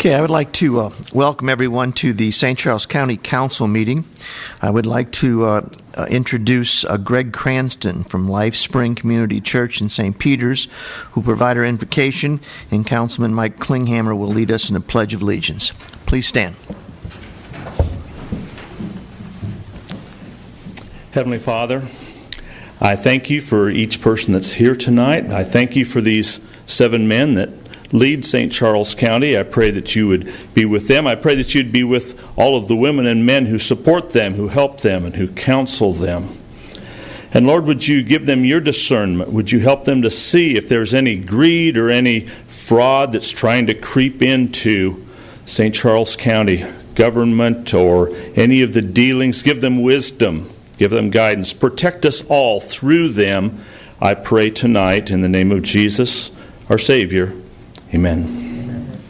Okay, I would like to welcome everyone to the St. Charles County Council meeting. I would like to introduce Greg Cranston from Life Spring Community Church in St. Peter's, who provide our invocation, and Councilman Mike Klinghammer will lead us in a Pledge of Allegiance. Please stand. Heavenly Father, I thank you for each person that's here tonight. I thank you for these 7 men that lead St. Charles County. I pray that you would be with them. I pray that you'd be with all of the women and men who support them, who help them, and who counsel them. And Lord, would you give them your discernment? Would you help them to see if there's any greed or any fraud that's trying to creep into St. Charles County government or any of the dealings? Give them wisdom. Give them guidance. Protect us all through them, I pray tonight in the name of Jesus, our Savior. Amen. Amen.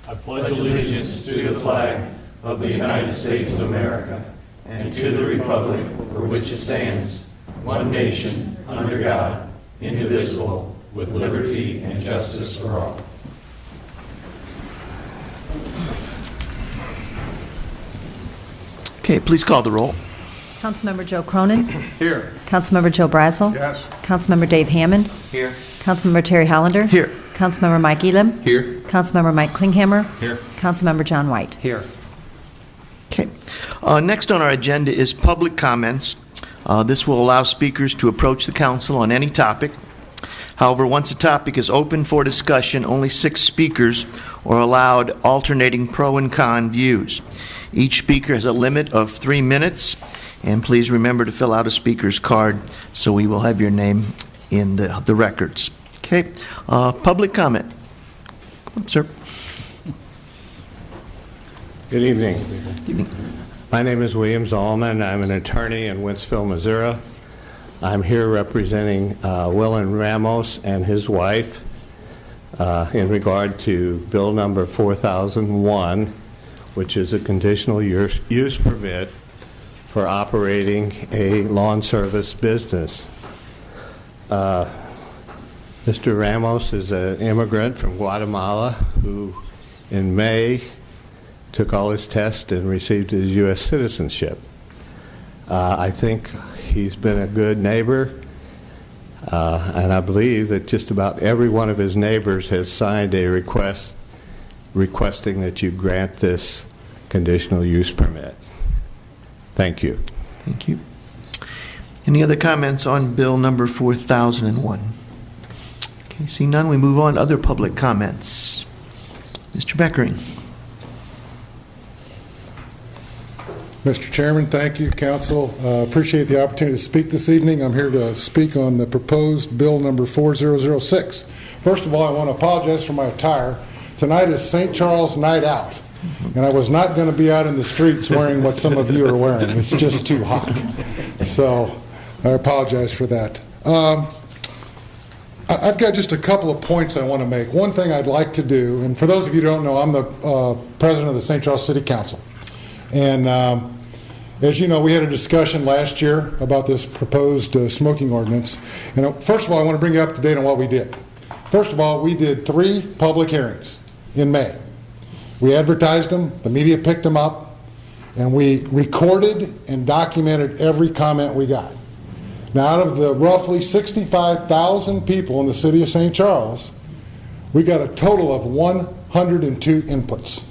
I pledge allegiance to the flag of the United States of America and to the republic for which it stands, one nation, under God, indivisible, with liberty and justice for all. Okay, please call the roll. Councilmember Joe Cronin. Here. Councilmember Joe Brazel. Yes. Councilmember Dave Hammond. Here. Councilmember Terry Hollander. Here. Councilmember Mike Elam. Here. Councilmember Mike Klinghammer. Here. Councilmember John White. Here. Okay. Next on our agenda is public comments. This will allow speakers to approach the council on any topic. However, once a topic is open for discussion, only 6 speakers are allowed, alternating pro and con views. Each speaker has a limit of 3 minutes, and please remember to fill out a speaker's card so we will have your name in the records. Okay, public comment. Come on, sir. Good evening. My name is William Zalman. I'm an attorney in Wentzville, Missouri. I'm here representing Willen Ramos and his wife in regard to bill number 4001, which is a conditional use permit for operating a lawn service business. Mr. Ramos is an immigrant from Guatemala who in May took all his tests and received his U.S. citizenship. I think he's been a good neighbor, and I believe that just about every one of his neighbors has signed a request requesting that you grant this conditional use permit. Thank you. Thank you. Any other comments on bill number 4001? Okay, seeing none, we move on to other public comments. Mr. Beckering. Mr. Chairman, thank you, Council. Appreciate the opportunity to speak this evening. I'm here to speak on the proposed bill number 4006. First of all, I want to apologize for my attire. Tonight is St. Charles Night Out, and I was not going to be out in the streets wearing what some of you are wearing. It's just too hot. So I apologize for that. I've got just a couple of points I want to make. One thing I'd like to do, and for those of you who don't know, I'm the president of the St. Charles City Council. And as you know, we had a discussion last year about this proposed smoking ordinance. And first of all, I want to bring you up to date on what we did. First of all, we did 3 public hearings in May. We advertised them, the media picked them up, and we recorded and documented every comment we got. Now, out of the roughly 65,000 people in the city of St. Charles, we got a total of 102 inputs.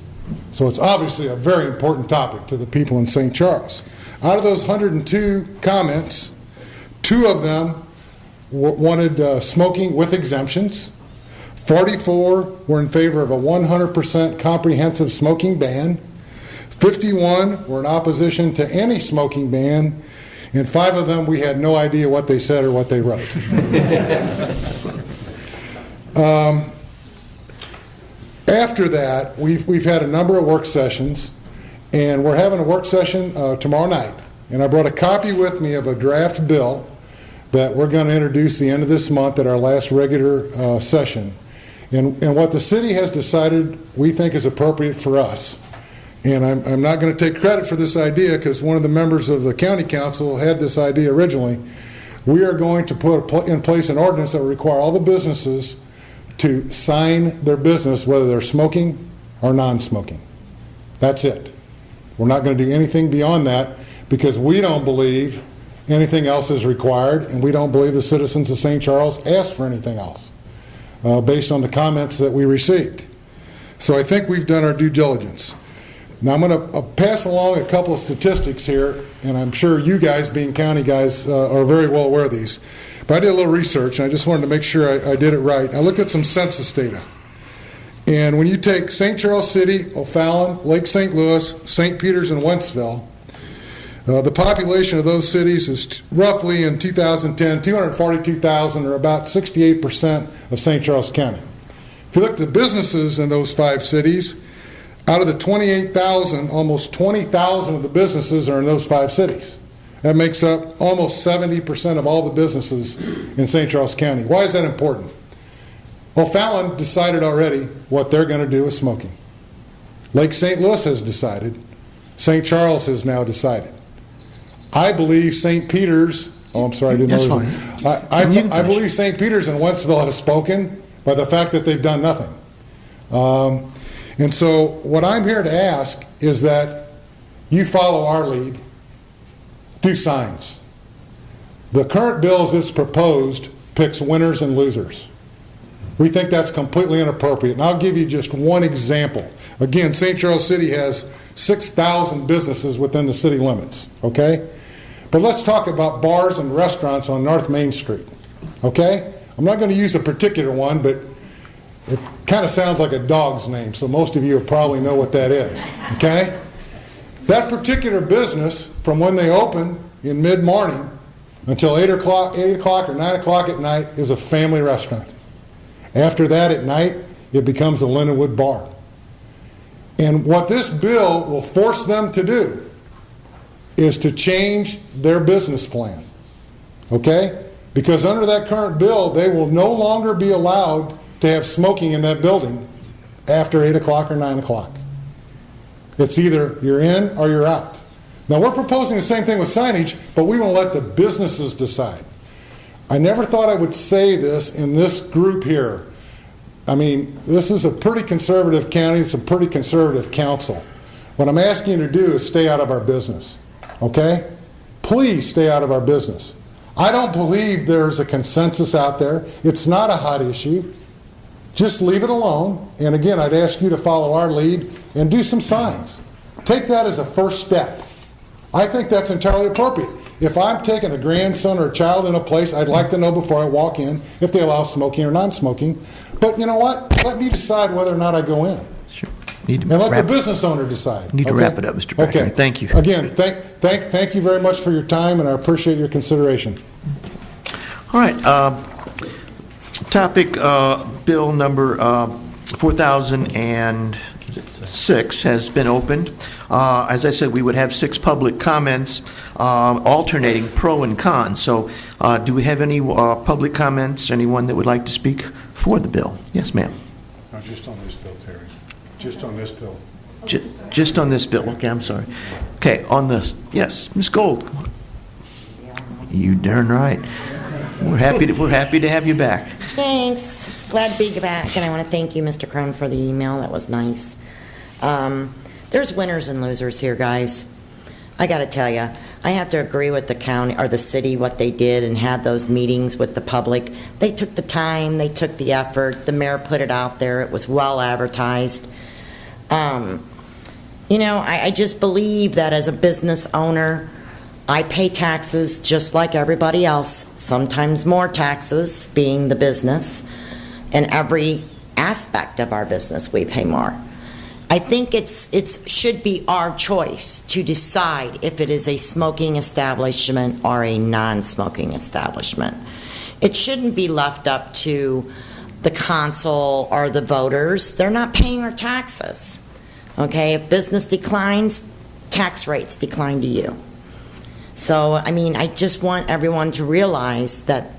So it's obviously a very important topic to the people in St. Charles. Out of those 102 comments, 2 of them wanted smoking with exemptions. 44 were in favor of a 100% comprehensive smoking ban. 51 were in opposition to any smoking ban. And 5 of them, we had no idea what they said or what they wrote. After that, we've had a number of work sessions, and we're having a work session tomorrow night. And I brought a copy with me of a draft bill that we're going to introduce the end of this month at our last regular session. And what the city has decided we think is appropriate for us. And I'm not going to take credit for this idea because one of the members of the county council had this idea originally. We are going to put in place an ordinance that will require all the businesses to sign their business, whether they're smoking or non-smoking. That's it. We're not going to do anything beyond that because we don't believe anything else is required, and we don't believe the citizens of St. Charles asked for anything else based on the comments that we received. So I think we've done our due diligence. Now I'm going to pass along a couple of statistics here, and I'm sure you guys, being county guys, are very well aware of these. But I did a little research, and I just wanted to make sure I did it right. I looked at some census data. And when you take St. Charles City, O'Fallon, Lake St. Louis, St. Peters, and Wentzville, the population of those cities is roughly, in 2010, 242,000, or about 68% of St. Charles County. If you look at the businesses in those 5 cities, out of the 28,000, almost 20,000 of the businesses are in those 5 cities. That makes up almost 70% of all the businesses in St. Charles County. Why is that important? O'Fallon decided already what they're going to do with smoking. Lake St. Louis has decided. St. Charles has now decided. I believe St. Peters, oh, I'm sorry, I didn't know. That's fine. I believe St. Peters and Wentzville have spoken by the fact that they've done nothing. And so what I'm here to ask is that you follow our lead. Do signs. The current bill as it's proposed picks winners and losers. We think that's completely inappropriate. And I'll give you just one example. Again, St. Charles City has 6,000 businesses within the city limits, okay? But let's talk about bars and restaurants on North Main Street, okay? I'm not going to use a particular one, but it kind of sounds like a dog's name, so most of you probably know what that is, okay? That particular business, from when they open in mid-morning until 8 o'clock or 9 o'clock at night, is a family restaurant. After that at night, it becomes a Lindenwood bar. And what this bill will force them to do is to change their business plan, okay? Because under that current bill, they will no longer be allowed to have smoking in that building after 8 o'clock or 9 o'clock. It's either you're in or you're out. Now, we're proposing the same thing with signage, but we will let the businesses decide. I never thought I would say this in this group here. I mean, this is a pretty conservative county. It's a pretty conservative council. What I'm asking you to do is stay out of our business, okay? Please stay out of our business. I don't believe there's a consensus out there. It's not a hot issue. Just leave it alone. And again, I'd ask you to follow our lead and do some signs. Take that as a first step. I think that's entirely appropriate. If I'm taking a grandson or a child in a place, I'd like to know before I walk in if they allow smoking or non-smoking. But you know what? Let me decide whether or not I go in. Sure. And let the business owner decide. Need to wrap it up, Mr. Becker. Okay. Thank you. Again, thank you very much for your time, and I appreciate your consideration. All right. Topic, bill number 4006 has been opened. As I said, we would have 6 public comments, alternating pro and con. So do we have any public comments? Anyone that would like to speak for the bill? Yes, ma'am. No, just on this bill, Terry. Just on this bill. Just on this bill. Okay, I'm sorry. Okay, on this. Yes, Ms. Gold. You darn right. We're happy to have you back. Thanks. Glad to be back, and I want to thank you, Mr. Cronin, for the email. That was nice. There's winners and losers here, guys. I got to tell you, I have to agree with the county or the city, what they did and had those meetings with the public. They took the time, they took the effort. The mayor put it out there. It was well advertised. You know, I just believe that as a business owner, I pay taxes just like everybody else, sometimes more taxes, being the business. In every aspect of our business, we pay more. I think it should be our choice to decide if it is a smoking establishment or a non-smoking establishment. It shouldn't be left up to the council or the voters. They're not paying our taxes. Okay, if business declines, tax rates decline to you. So, I mean, I just want everyone to realize that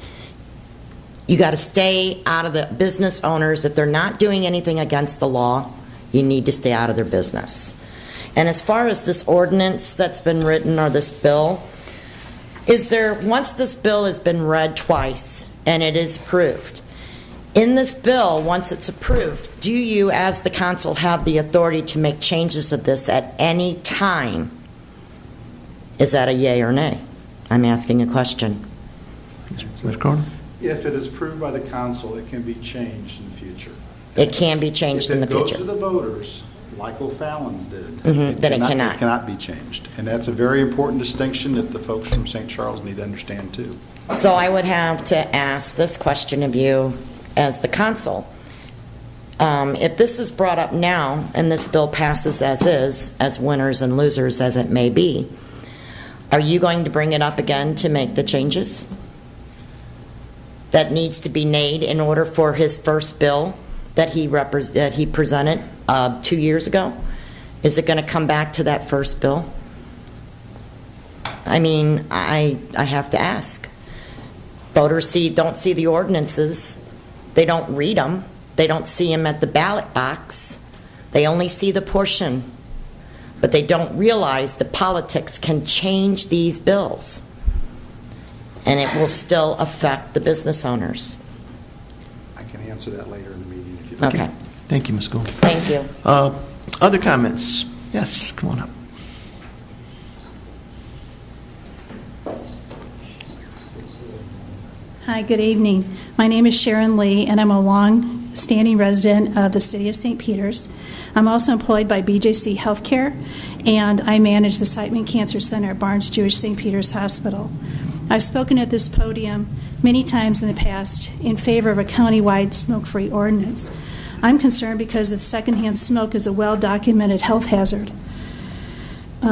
you got to stay out of the business owners. If they're not doing anything against the law, you need to stay out of their business. And as far as this ordinance that's been written, or this bill, once this bill has been read twice and it is approved, In this bill, once it's approved, do you, as the council, have the authority to make changes of this at any time? Is that a yay or nay? I'm asking a question. Mr. Cronin? If it is approved by the council, it can be changed in the future. It can be changed in the If it goes future. to the voters, like O'Fallon's did, then it It cannot. cannot be changed. And that's a very important distinction that the folks from St. Charles need to understand, too. So I would have to ask this question of you as the council. If this is brought up now and this bill passes as is, as winners and losers as it may be, are you going to bring it up again to make the changes that needs to be made in order for his first bill that he presented 2 years ago? Is it going to come back to that first bill? I mean, I have to ask. Voters don't see the ordinances. They don't read them. They don't see them at the ballot box. They only see the portion. But they don't realize that politics can change these bills. And it will still affect the business owners. I can answer that later in the meeting if you like. Okay. Thank you, Ms. Gould. Thank you. Other comments? Yes, come on up. Hi, good evening. My name is Sharon Lee, and I'm a long-standing resident of the city of St. Peters. I'm also employed by BJC Healthcare, and I manage the Siteman Cancer Center at Barnes Jewish St. Peters Hospital. I've spoken at this podium many times in the past in favor of a countywide smoke-free ordinance. I'm concerned because the secondhand smoke is a well-documented health hazard.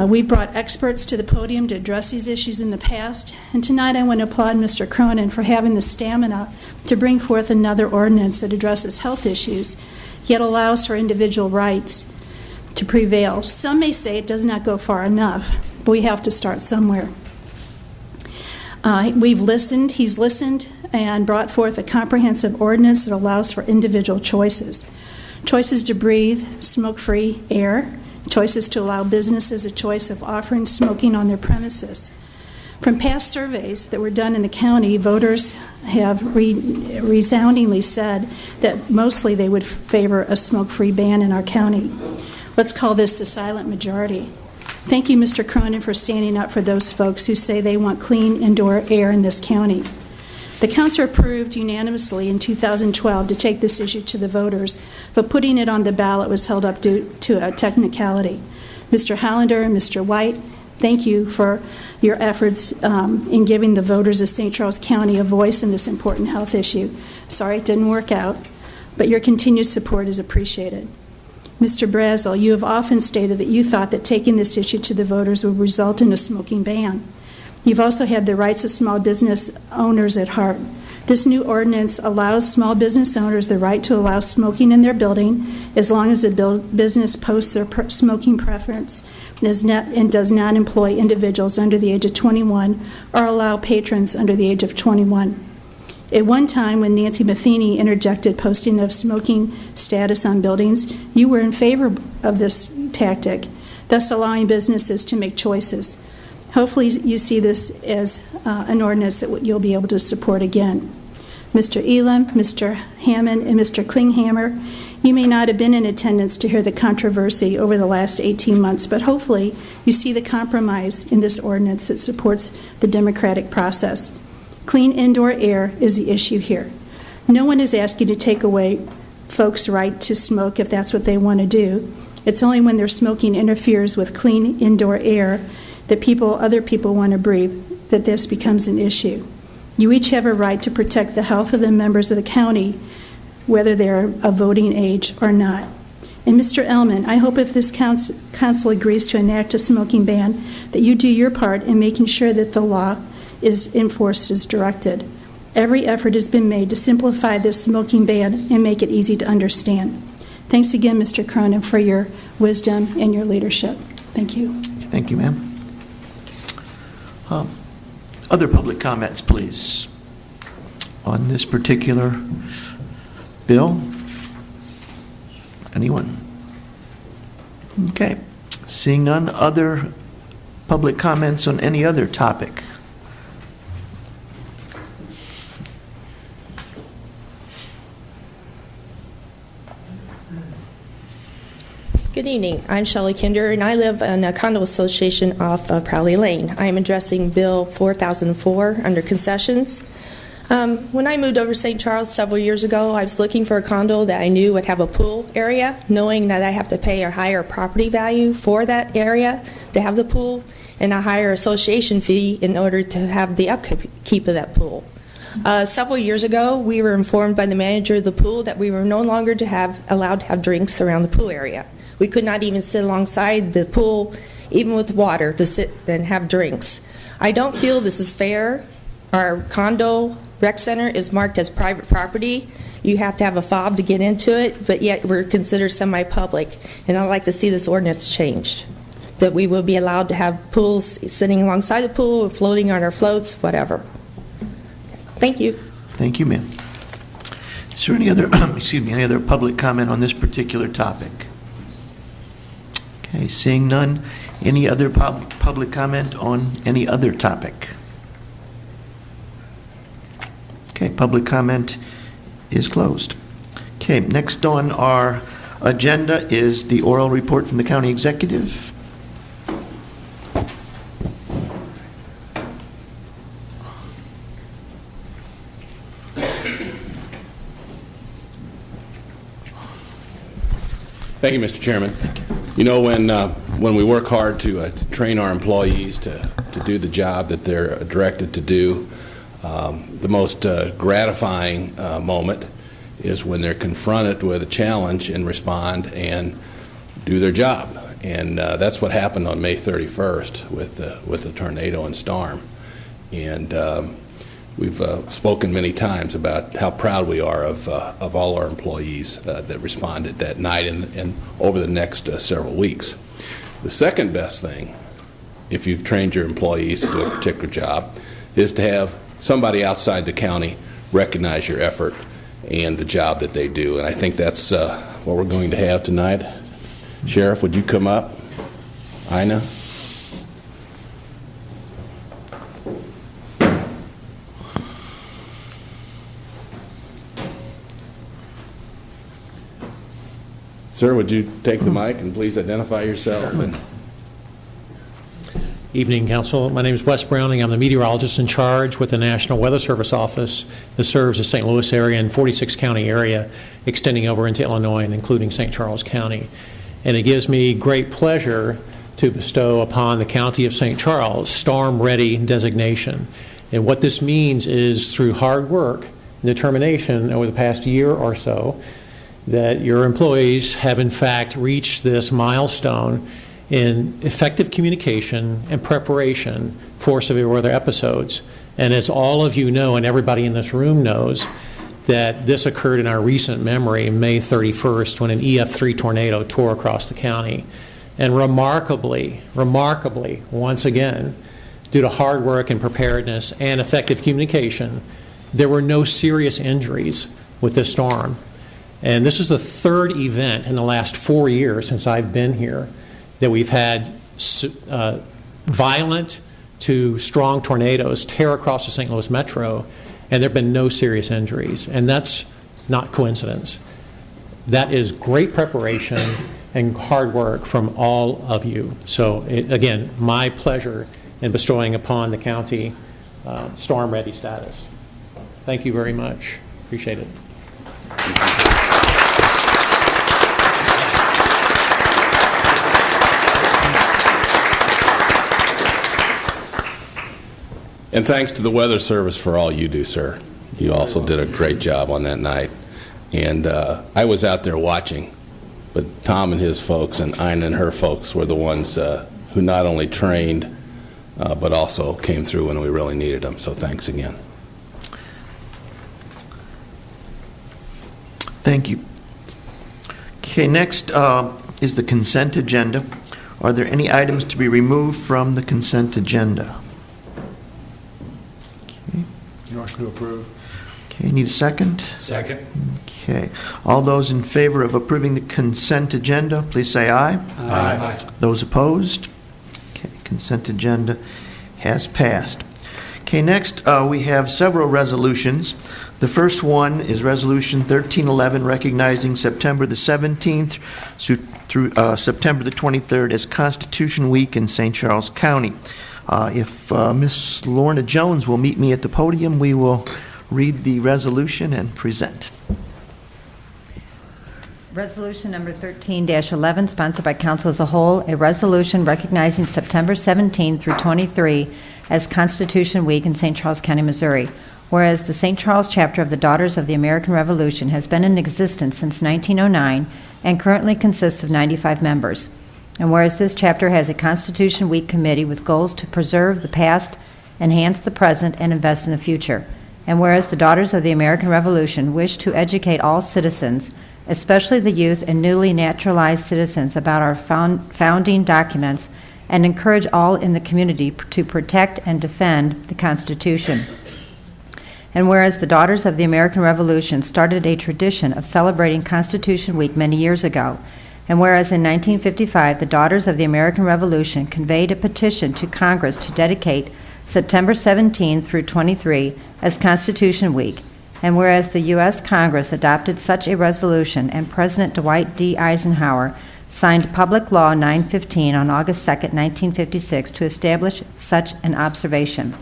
We've brought experts to the podium to address these issues in the past, and tonight I want to applaud Mr. Cronin for having the stamina to bring forth another ordinance that addresses health issues, yet allows for individual rights to prevail. Some may say it does not go far enough, but we have to start somewhere. He's listened and brought forth a comprehensive ordinance that allows for individual choices. Choices to breathe smoke-free air, choices to allow businesses a choice of offering smoking on their premises. From past surveys that were done in the county, voters have resoundingly said that mostly they would favor a smoke-free ban in our county. Let's call this the silent majority. Thank you, Mr. Cronin, for standing up for those folks who say they want clean indoor air in this county. The council approved unanimously in 2012 to take this issue to the voters, but putting it on the ballot was held up due to a technicality. Mr. Hollander and Mr. White, thank you for your efforts in giving the voters of St. Charles County a voice in this important health issue. Sorry it didn't work out, but your continued support is appreciated. Mr. Brazel, you have often stated that you thought that taking this issue to the voters would result in a smoking ban. You've also had the rights of small business owners at heart. This new ordinance allows small business owners the right to allow smoking in their building as long as the business posts their smoking preference and does not employ individuals under the age of 21 or allow patrons under the age of 21. At one time, when Nancy Matheny interjected posting of smoking status on buildings, you were in favor of this tactic, thus allowing businesses to make choices. Hopefully you see this as an ordinance that you'll be able to support again. Mr. Elam, Mr. Hammond, and Mr. Klinghammer, you may not have been in attendance to hear the controversy over the last 18 months, but hopefully you see the compromise in this ordinance that supports the democratic process. Clean indoor air is the issue here. No one is asking to take away folks' right to smoke if that's what they want to do. It's only when their smoking interferes with clean indoor air that other people want to breathe, that this becomes an issue. You each have a right to protect the health of the members of the county, whether they're of voting age or not. And Mr. Elman, I hope if this council agrees to enact a smoking ban, that you do your part in making sure that the law is enforced as directed. Every effort has been made to simplify this smoking ban and make it easy to understand. Thanks again, Mr. Cronin, for your wisdom and your leadership. Thank you. Thank you, ma'am. Other public comments, please, on this particular bill? Anyone? Okay. Seeing none, other public comments on any other topic? Good evening. I'm Shelley Kinder, and I live in a condo association off of Prowley Lane. I am addressing Bill 4004 under concessions. When I moved over to St. Charles several years ago, I was looking for a condo that I knew would have a pool area, knowing that I have to pay a higher property value for that area to have the pool, and a higher association fee in order to have the upkeep of that pool. Several years ago, we were informed by the manager of the pool that we were no longer allowed to have drinks around the pool area. We could not even sit alongside the pool, even with water, to sit and have drinks. I don't feel this is fair. Our condo rec center is marked as private property. You have to have a fob to get into it, but yet we're considered semi-public. And I'd like to see this ordinance changed, that we will be allowed to have pools sitting alongside the pool, floating on our floats, whatever. Thank you. Thank you, ma'am. Is there any other, any other public comment on this particular topic? Okay, seeing none. Any other public comment on any other topic? Okay, public comment is closed. Okay, next on our agenda is the oral report from the county executive. Thank you, Mr. Chairman. You know, when we work hard to train our employees to do the job that they're directed to do, the most gratifying moment is when they're confronted with a challenge and respond and do their job. And that's what happened on May 31st with the tornado and storm. And we've spoken many times about how proud we are of all our employees that responded that night and over the next several weeks. The second best thing, if you've trained your employees to do a particular job, is to have somebody outside the county recognize your effort and the job that they do. And I think that's what we're going to have tonight. Sheriff, would you come up? Ina? Sir, would you take the mic and please identify yourself? Evening, Council. My name is Wes Browning. I'm the meteorologist in charge with the National Weather Service Office that serves the St. Louis area and 46 county area, extending over into Illinois and including St. Charles County. And it gives me great pleasure to bestow upon the County of St. Charles storm-ready designation. And what this means is through hard work and determination over the past year or so, that your employees have in fact reached this milestone in effective communication and preparation for severe weather episodes. And as all of you know, and everybody in this room knows, that this occurred in our recent memory, May 31st, when an EF3 tornado tore across the county. And remarkably, once again, due to hard work and preparedness and effective communication, there were no serious injuries with this storm. And this is the third event in the last 4 years since I've been here that we've had violent to strong tornadoes tear across the St. Louis metro, and there have been no serious injuries. And that's not coincidence. That is great preparation and hard work from all of you. So again, my pleasure in bestowing upon the county storm-ready status. Thank you very much. Appreciate it. And thanks to the Weather Service for all you do, sir. You also did a great job on that night. And I was out there watching, but Tom and his folks and Ina and her folks were the ones who not only trained, but also came through when we really needed them. So thanks again. Thank you. Okay, next is the consent agenda. Are there any items to be removed from the consent agenda? Motion to approve. Okay, need a second? Second. Okay. All those in favor of approving the consent agenda, please say aye. Aye. Those opposed? Okay, consent agenda has passed. Okay, next we have several resolutions. The first one is Resolution 1311, recognizing September the 17th through September the 23rd as Constitution Week in St. Charles County. If Ms. Lorna Jones will meet me at the podium, we will read the resolution and present. Resolution number 13-11, sponsored by Council as a whole, a resolution recognizing September 17 through 23 as Constitution Week in St. Charles County, Missouri. Whereas the St. Charles chapter of the Daughters of the American Revolution has been in existence since 1909 and currently consists of 95 members. And whereas this chapter has a Constitution Week committee with goals to preserve the past, enhance the present, and invest in the future. And whereas the Daughters of the American Revolution wish to educate all citizens, especially the youth and newly naturalized citizens, about our founding documents and encourage all in the community to protect and defend the Constitution. And whereas the Daughters of the American Revolution started a tradition of celebrating Constitution Week many years ago, and whereas in 1955 the Daughters of the American Revolution conveyed a petition to Congress to dedicate September 17 through 23 as Constitution Week, and whereas the U.S. Congress adopted such a resolution and President Dwight D. Eisenhower signed Public Law 915 on August 2, 1956 to establish such an observation.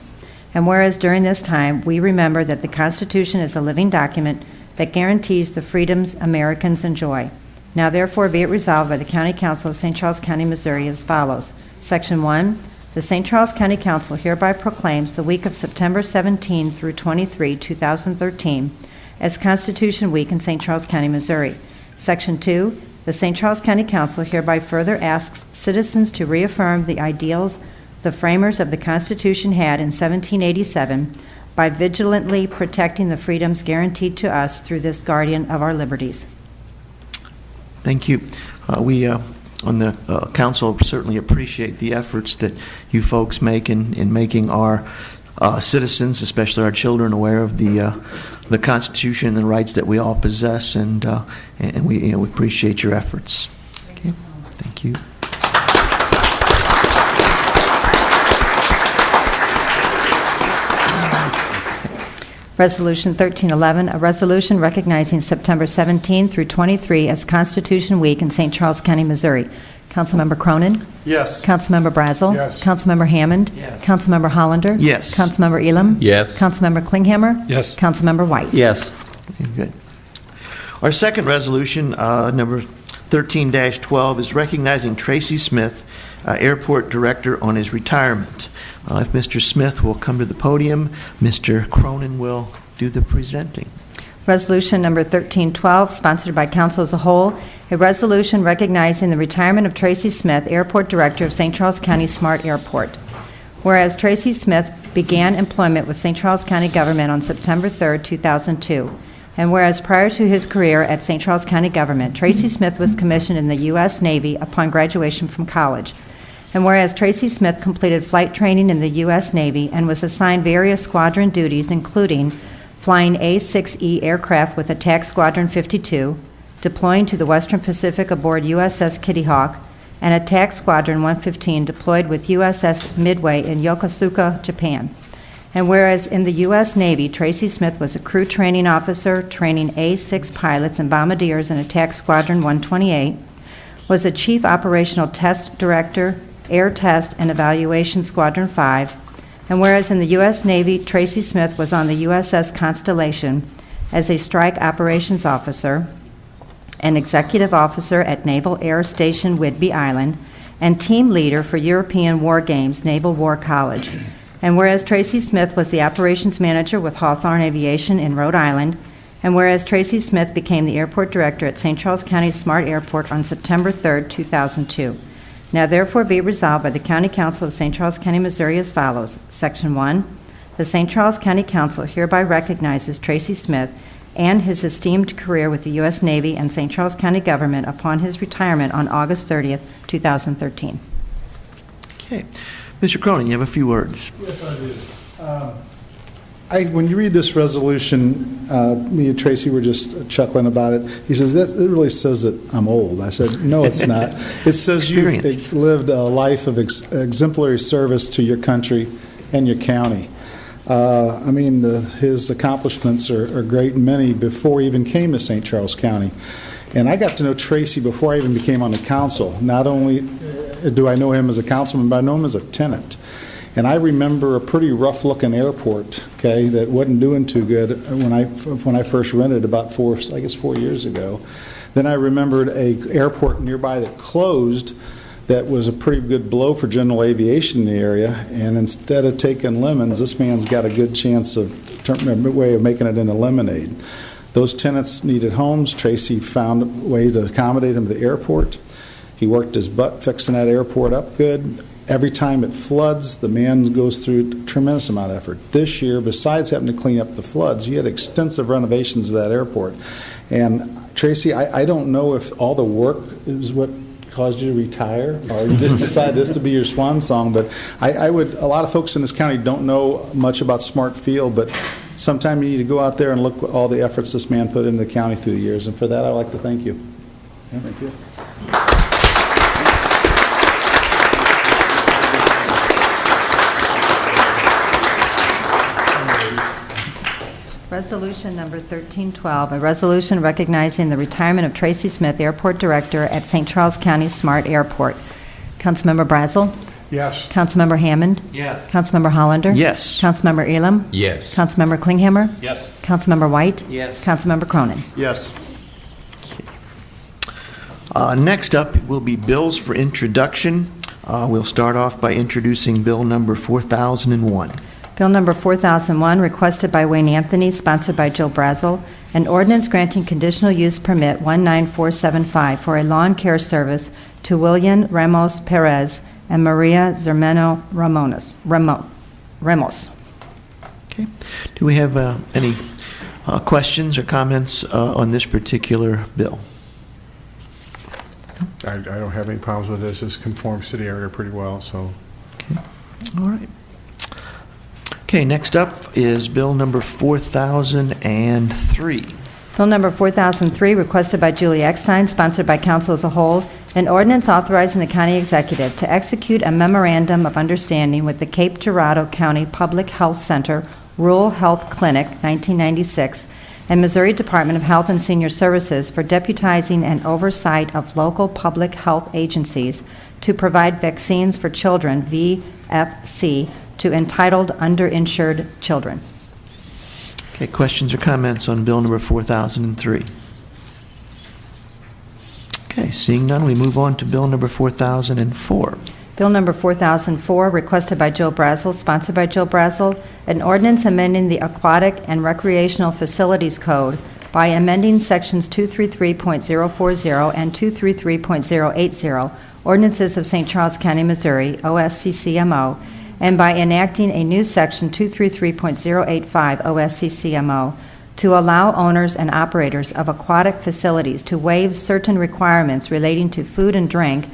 And whereas during this time we remember that the Constitution is a living document that guarantees the freedoms Americans enjoy. Now therefore be it resolved by the County Council of St. Charles County, Missouri as follows. Section 1. The St. Charles County Council hereby proclaims the week of September 17 through 23, 2013 as Constitution Week in St. Charles County, Missouri. Section 2. The St. Charles County Council hereby further asks citizens to reaffirm the ideals the framers of the Constitution had in 1787 by vigilantly protecting the freedoms guaranteed to us through this guardian of our liberties. Thank you. We on the council certainly appreciate the efforts that you folks make in making our citizens, especially our children, aware of the Constitution and the rights that we all possess, and we we appreciate your efforts. Okay. Thank you. Resolution 1311, a resolution recognizing September 17 through 23 as Constitution Week in St. Charles County, Missouri. Councilmember Cronin? Yes. Councilmember Brazel? Yes. Councilmember Hammond? Yes. Councilmember Hollander? Yes. Councilmember Elam? Yes. Councilmember Klinghammer? Yes. Councilmember White? Yes. Good. Our second resolution, number 13-12, is recognizing Tracy Smith, Airport Director, on his retirement. If Mr. Smith will come to the podium, Mr. Cronin will do the presenting. Resolution number 1312, sponsored by Council as a whole, a resolution recognizing the retirement of Tracy Smith, Airport Director of St. Charles County Smart Airport. Whereas Tracy Smith began employment with St. Charles County government on September 3, 2002, and whereas prior to his career at St. Charles County government, Tracy Smith was commissioned in the U.S. Navy upon graduation from college. And whereas Tracy Smith completed flight training in the U.S. Navy and was assigned various squadron duties, including flying A-6E aircraft with Attack Squadron 52, deploying to the Western Pacific aboard USS Kitty Hawk, and Attack Squadron 115 deployed with USS Midway in Yokosuka, Japan. And whereas in the U.S. Navy, Tracy Smith was a crew training officer training A-6 pilots and bombardiers in Attack Squadron 128, was a Chief Operational Test Director, Air Test and Evaluation Squadron 5, and whereas in the U.S. Navy, Tracy Smith was on the USS Constellation as a Strike Operations Officer, an Executive Officer at Naval Air Station Whidbey Island, and Team Leader for European War Games, Naval War College. And whereas Tracy Smith was the Operations Manager with Hawthorne Aviation in Rhode Island, and whereas Tracy Smith became the Airport Director at St. Charles County Smart Airport on September 3, 2002. Now therefore be resolved by the County Council of St. Charles County, Missouri as follows. Section 1. The St. Charles County Council hereby recognizes Tracy Smith and his esteemed career with the U.S. Navy and St. Charles County government upon his retirement on August 30th, 2013. Okay. Mr. Cronin, you have a few words. Yes, I do. When you read this resolution, me and Tracy were just chuckling about it. He says, it really says that I'm old. I said, no, it's not. It says you've lived a life of exemplary service to your country and your county. His accomplishments are great, and many before he even came to St. Charles County. And I got to know Tracy before I even became on the council. Not only do I know him as a councilman, but I know him as a tenant. And I remember a pretty rough-looking airport, okay, that wasn't doing too good when I first rented about 4 years ago. Then I remembered an airport nearby that closed that was a pretty good blow for general aviation in the area. And instead of taking lemons, this man's got a good chance of way of making it into lemonade. Those tenants needed homes. Tracy found a way to accommodate them at the airport. He worked his butt fixing that airport up good. Every time it floods, the man goes through a tremendous amount of effort. This year, besides having to clean up the floods, he had extensive renovations of that airport. And Tracy, I don't know if all the work is what caused you to retire, or you just decided this to be your swan song, but a lot of folks in this county don't know much about Smart Field, but sometime you need to go out there and look at all the efforts this man put into the county through the years, and for that I'd like to thank you. Yeah, thank you. Resolution number 1312, a resolution recognizing the retirement of Tracy Smith, Airport Director at St. Charles County Smart Airport. Councilmember Brazel? Yes. Councilmember Hammond? Yes. Councilmember Hollander? Yes. Councilmember Elam? Yes. Councilmember Klinghammer? Yes. Councilmember White? Yes. Councilmember Cronin? Yes. Next up will be bills for introduction. We'll start off by introducing bill number 4001. Bill number 4001, requested by Wayne Anthony, sponsored by Joe Brazel, an ordinance granting conditional use permit 19475 for a lawn care service to William Ramos Perez and Maria Zermeno Ramos. Okay. Do we have any questions or comments on this particular bill? I don't have any problems with this. This conforms to the area pretty well, so. Okay. All right. Okay, next up is bill number 4003. Bill number 4003, requested by Julie Eckstein, sponsored by council as a whole, an ordinance authorizing the county executive to execute a memorandum of understanding with the Cape Girardeau County Public Health Center Rural Health Clinic, 1996, and Missouri Department of Health and Senior Services for deputizing and oversight of local public health agencies to provide vaccines for children, VFC, to entitled underinsured children. Okay, questions or comments on bill number 4003? Okay, seeing none, we move on to bill number 4004. Bill number 4004, requested by Joe Brazel, sponsored by Joe Brazel, an ordinance amending the Aquatic and Recreational Facilities Code by amending sections 233.040 and 233.080, ordinances of St. Charles County, Missouri, OSCCMO, and by enacting a new section 233.085 OSCCMO to allow owners and operators of aquatic facilities to waive certain requirements relating to food and drink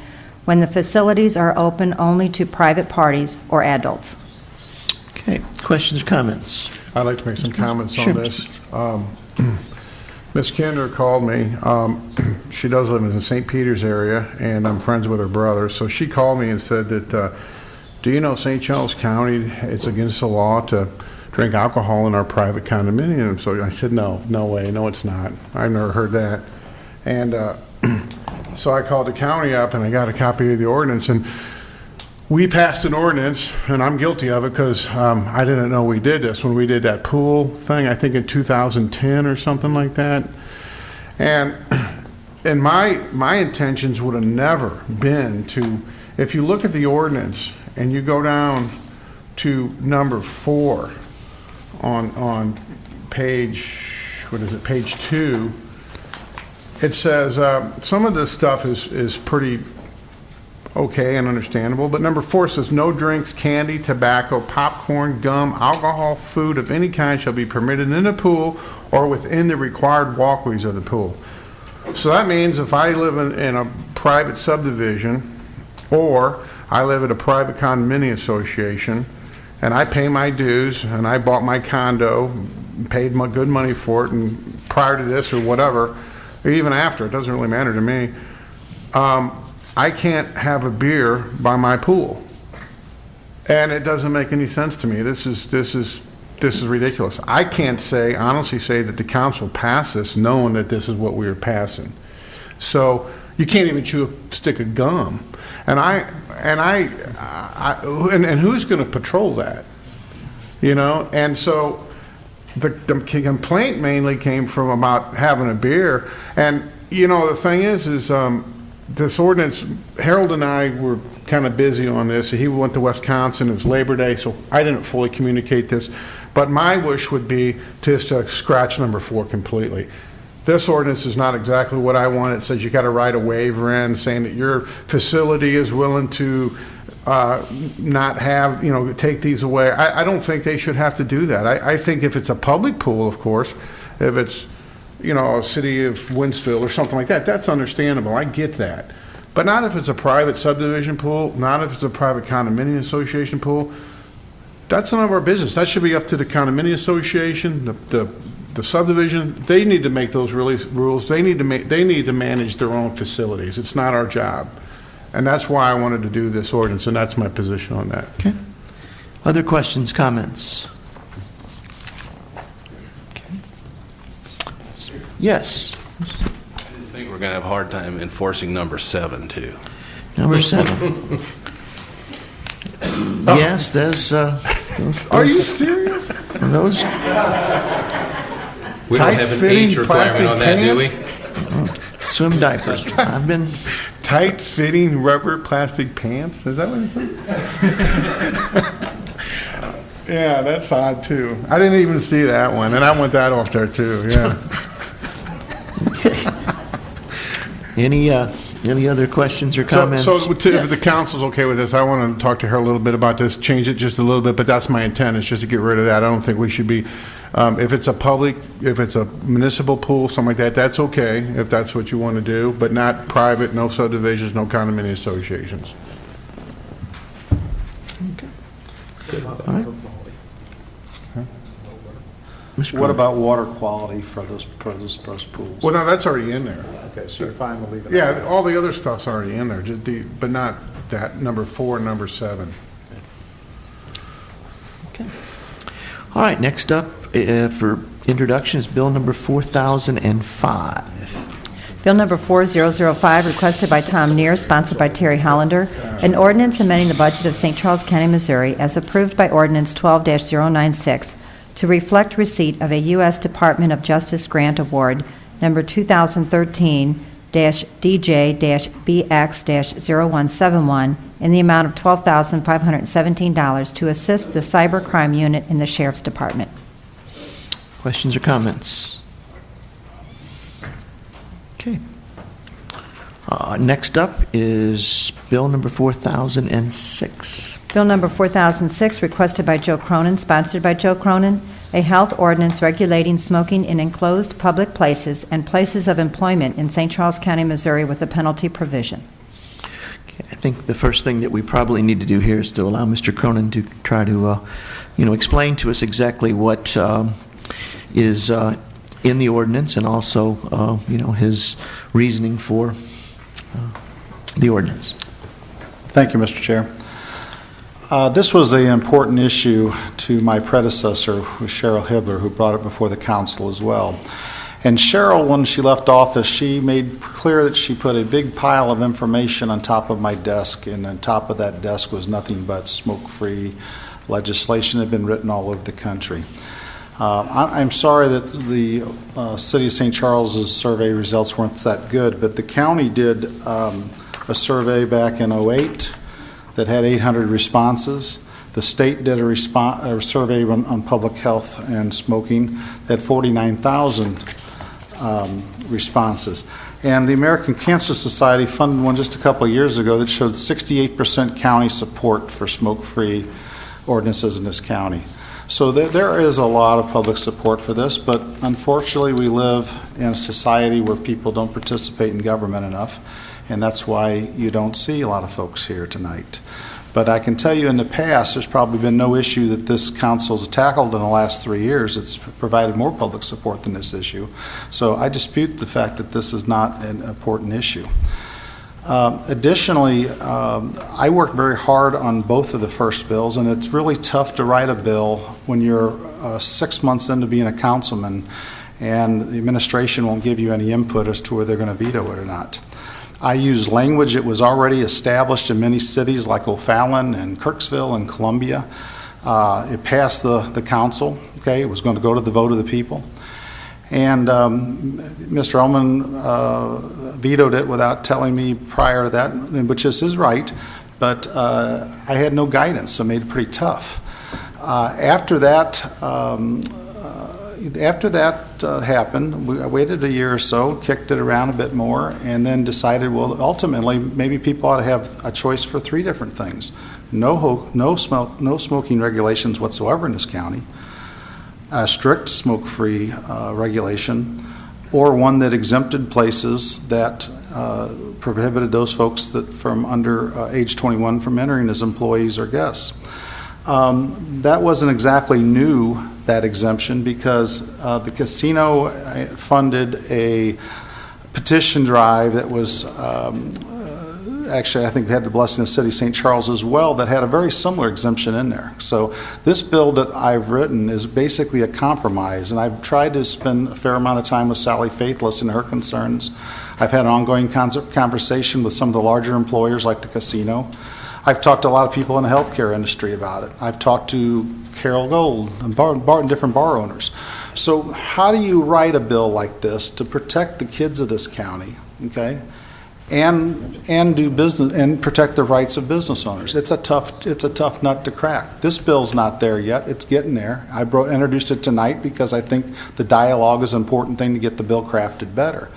when the facilities are open only to private parties or adults. Okay, questions or comments? I'd like to make some comments Sure. on this. Ms. Kinder called me. She does live in the St. Peters area, and I'm friends with her brother. So she called me and said that, do you know St. Charles County, it's against the law to drink alcohol in our private condominium? So I said, no way, no it's not. I've never heard that. And so I called the county up and I got a copy of the ordinance, and we passed an ordinance, and I'm guilty of it because I didn't know we did this when we did that pool thing, I think in 2010 or something like that. And my intentions would have never been to, if you look at the ordinance and you go down to number 4 on page, page 2, it says some of this stuff is pretty okay and understandable, but number 4 says no drinks, candy, tobacco, popcorn, gum, alcohol, food of any kind shall be permitted in the pool or within the required walkways of the pool. So that means if I live in a private subdivision, or I live at a private condominium association, and I pay my dues, and I bought my condo, paid my good money for it, and prior to this or whatever, or even after, it doesn't really matter to me, I can't have a beer by my pool. And it doesn't make any sense to me. This is ridiculous. I can't honestly say that the council passed this knowing that this is what we were passing. So you can't even chew a stick of gum. And who's going to patrol that? You know, and so the complaint mainly came from about having a beer. And, you know, the thing is this ordinance, Harold and I were kind of busy on this. He went to Wisconsin, it was Labor Day, so I didn't fully communicate this. But my wish would be just to scratch number 4 completely. This ordinance is not exactly what I want. It says you got to write a waiver in saying that your facility is willing to not have, you know, take these away. I don't think they should have to do that. I think if it's a public pool, of course, if it's, you know, a city of Winsfield or something like that, that's understandable. I get that. But not if it's a private subdivision pool, not if it's a private condominium association pool. That's none of our business. That should be up to the condominium association, the subdivision. They need to make those rules. They need to manage their own facilities. It's not our job. And that's why I wanted to do this ordinance, and that's my position on that. Okay. Other questions, comments? Okay. Yes. I just think we're going to have a hard time enforcing number 7, too. Number 7. Yes, those. Are you serious? Those. We don't have an age requirement on that, do we? Swim diapers. I've been. Tight-fitting rubber plastic pants? Is that what it said? Yeah, that's odd, too. I didn't even see that one, and I want that off there, too, yeah. Any other questions or comments? So if the council's okay with this, I want to talk to her a little bit about this, change it just a little bit, but that's my intent, is just to get rid of that. I don't think we should be, if it's a municipal pool, something like that, that's okay, if that's what you want to do, but not private, no subdivisions, no condominium associations. Okay. All right. What about water quality for those pools? Well, no, that's already in there. Okay, so you're fine with leaving it? Yeah, all the other stuff's already in there, but not that number 4 and number 7. Okay. All right, next up for introduction is Bill number 4005. Bill number 4005, requested by Tom Neer, sponsored by Terry Hollander, an ordinance amending the budget of St. Charles County, Missouri, as approved by Ordinance 12-096, to reflect receipt of a U.S. Department of Justice Grant Award number 2013-DJ-BX-0171 in the amount of $12,517 to assist the cybercrime unit in the Sheriff's Department. Questions or comments? Okay. Next up is Bill number 4006. Bill number 4006, requested by Joe Cronin, sponsored by Joe Cronin, a health ordinance regulating smoking in enclosed public places and places of employment in St. Charles County, Missouri, with a penalty provision. Okay, I think the first thing that we probably need to do here is to allow Mr. Cronin to try to, explain to us exactly what is in the ordinance, and also, his reasoning for the ordinance. Thank you, Mr. Chair. This was an important issue to my predecessor, Cheryl Hibbler, who brought it before the council as well. And Cheryl, when she left office, she made clear that she put a big pile of information on top of my desk, and on top of that desk was nothing but smoke-free legislation that had been written all over the country. I'm sorry that the City of St. Charles's survey results weren't that good, but the county did a survey back in 2008 that had 800 responses. The state did a survey on public health and smoking that had 49,000 responses. And the American Cancer Society funded one just a couple of years ago that showed 68% county support for smoke-free ordinances in this county. So there is a lot of public support for this, but unfortunately we live in a society where people don't participate in government enough, and that's why you don't see a lot of folks here tonight. But I can tell you in the past, there's probably been no issue that this council's tackled in the last 3 years. It's provided more public support than this issue. So I dispute the fact that this is not an important issue. Additionally, I worked very hard on both of the first bills, and it's really tough to write a bill when you're 6 months into being a councilman and the administration won't give you any input as to whether they're going to veto it or not. I used language that was already established in many cities like O'Fallon and Kirksville and Columbia. It passed the council. Okay, it was going to go to the vote of the people. And Mr. Ullman vetoed it without telling me prior to that, which is his right, but I had no guidance, so it made it pretty tough. After that happened, I waited a year or so, kicked it around a bit more, and then decided, well, ultimately, maybe people ought to have a choice for 3 different things. No smoking regulations whatsoever in this county, a strict smoke-free regulation, or one that exempted places that prohibited those folks that from under age 21 from entering as employees or guests. That wasn't exactly new, that exemption, because the casino funded a petition drive that was actually, I think we had the blessing of the city of St. Charles as well, that had a very similar exemption in there. So this bill that I've written is basically a compromise, and I've tried to spend a fair amount of time with Sally Faith listening to her concerns. I've had an ongoing conversation with some of the larger employers like the casino. I've talked to a lot of people in the healthcare industry about it. I've talked to Carol Gold and different bar owners. So how do you write a bill like this to protect the kids of this county, okay, and do business and protect the rights of business owners? It's a tough nut to crack. This bill's not there yet. It's getting there. I introduced it tonight because I think the dialogue is an important thing to get the bill crafted better.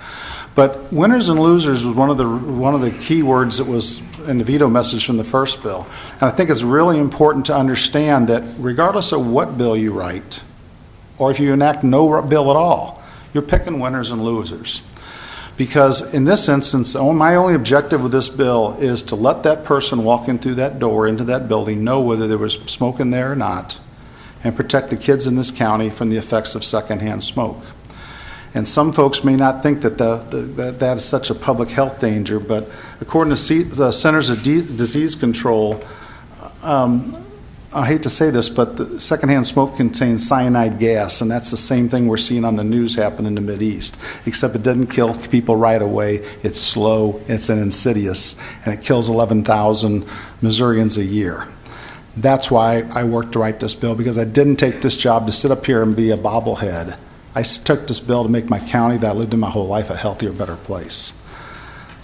But winners and losers was one of the key words that was in the veto message from the first bill. And I think it's really important to understand that regardless of what bill you write, or if you enact no bill at all, you're picking winners and losers. Because in this instance, my only objective with this bill is to let that person walking through that door into that building know whether there was smoke in there or not, and protect the kids in this county from the effects of secondhand smoke. And some folks may not think that that is such a public health danger, but according to the Centers of Disease Control, I hate to say this, but the secondhand smoke contains cyanide gas, and that's the same thing we're seeing on the news happen in the Mideast, except it doesn't kill people right away. It's slow, it's an insidious, and it kills 11,000 Missourians a year. That's why I worked to write this bill, because I didn't take this job to sit up here and be a bobblehead. I took this bill to make my county that I lived in my whole life a healthier, better place.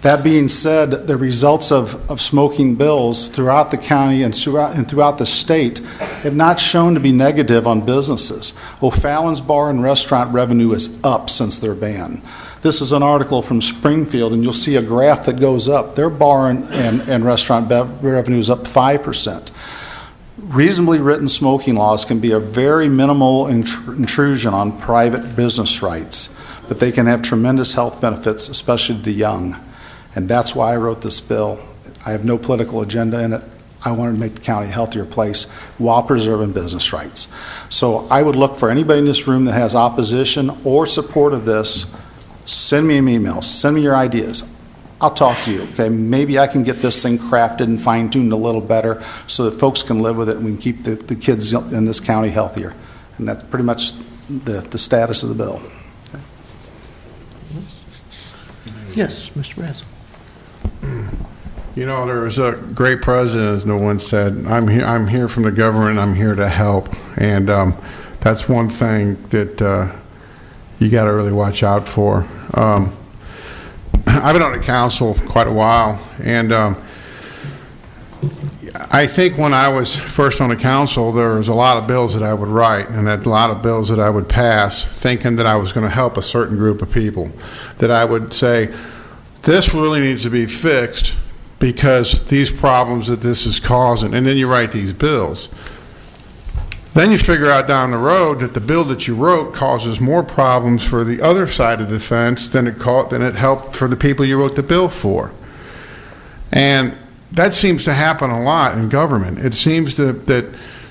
That being said, the results of smoking bills throughout the county and throughout the state have not shown to be negative on businesses. O'Fallon's bar and restaurant revenue is up since their ban. This is an article from Springfield, and you'll see a graph that goes up. Their bar and restaurant revenue is up 5%. Reasonably written smoking laws can be a very minimal intrusion on private business rights, but they can have tremendous health benefits, especially to the young. And that's why I wrote this bill. I have no political agenda in it. I wanted to make the county a healthier place while preserving business rights. So I would look for anybody in this room that has opposition or support of this, send me an email, send me your ideas. I'll talk to you, okay? Maybe I can get this thing crafted and fine-tuned a little better so that folks can live with it and we can keep the kids in this county healthier. And that's pretty much the status of the bill. Okay. Yes, Mr. Brazel. You know, there was a great president, as no one said. I'm here from the government. I'm here to help, and that's one thing that you got to really watch out for. I've been on the council quite a while, and I think when I was first on the council, there was a lot of bills that I would write and a lot of bills that I would pass, thinking that I was going to help a certain group of people, that I would say, this really needs to be fixed because these problems that this is causing, and then you write these bills. Then you figure out down the road that the bill that you wrote causes more problems for the other side of the fence than it helped for the people you wrote the bill for. And that seems to happen a lot in government. It seems that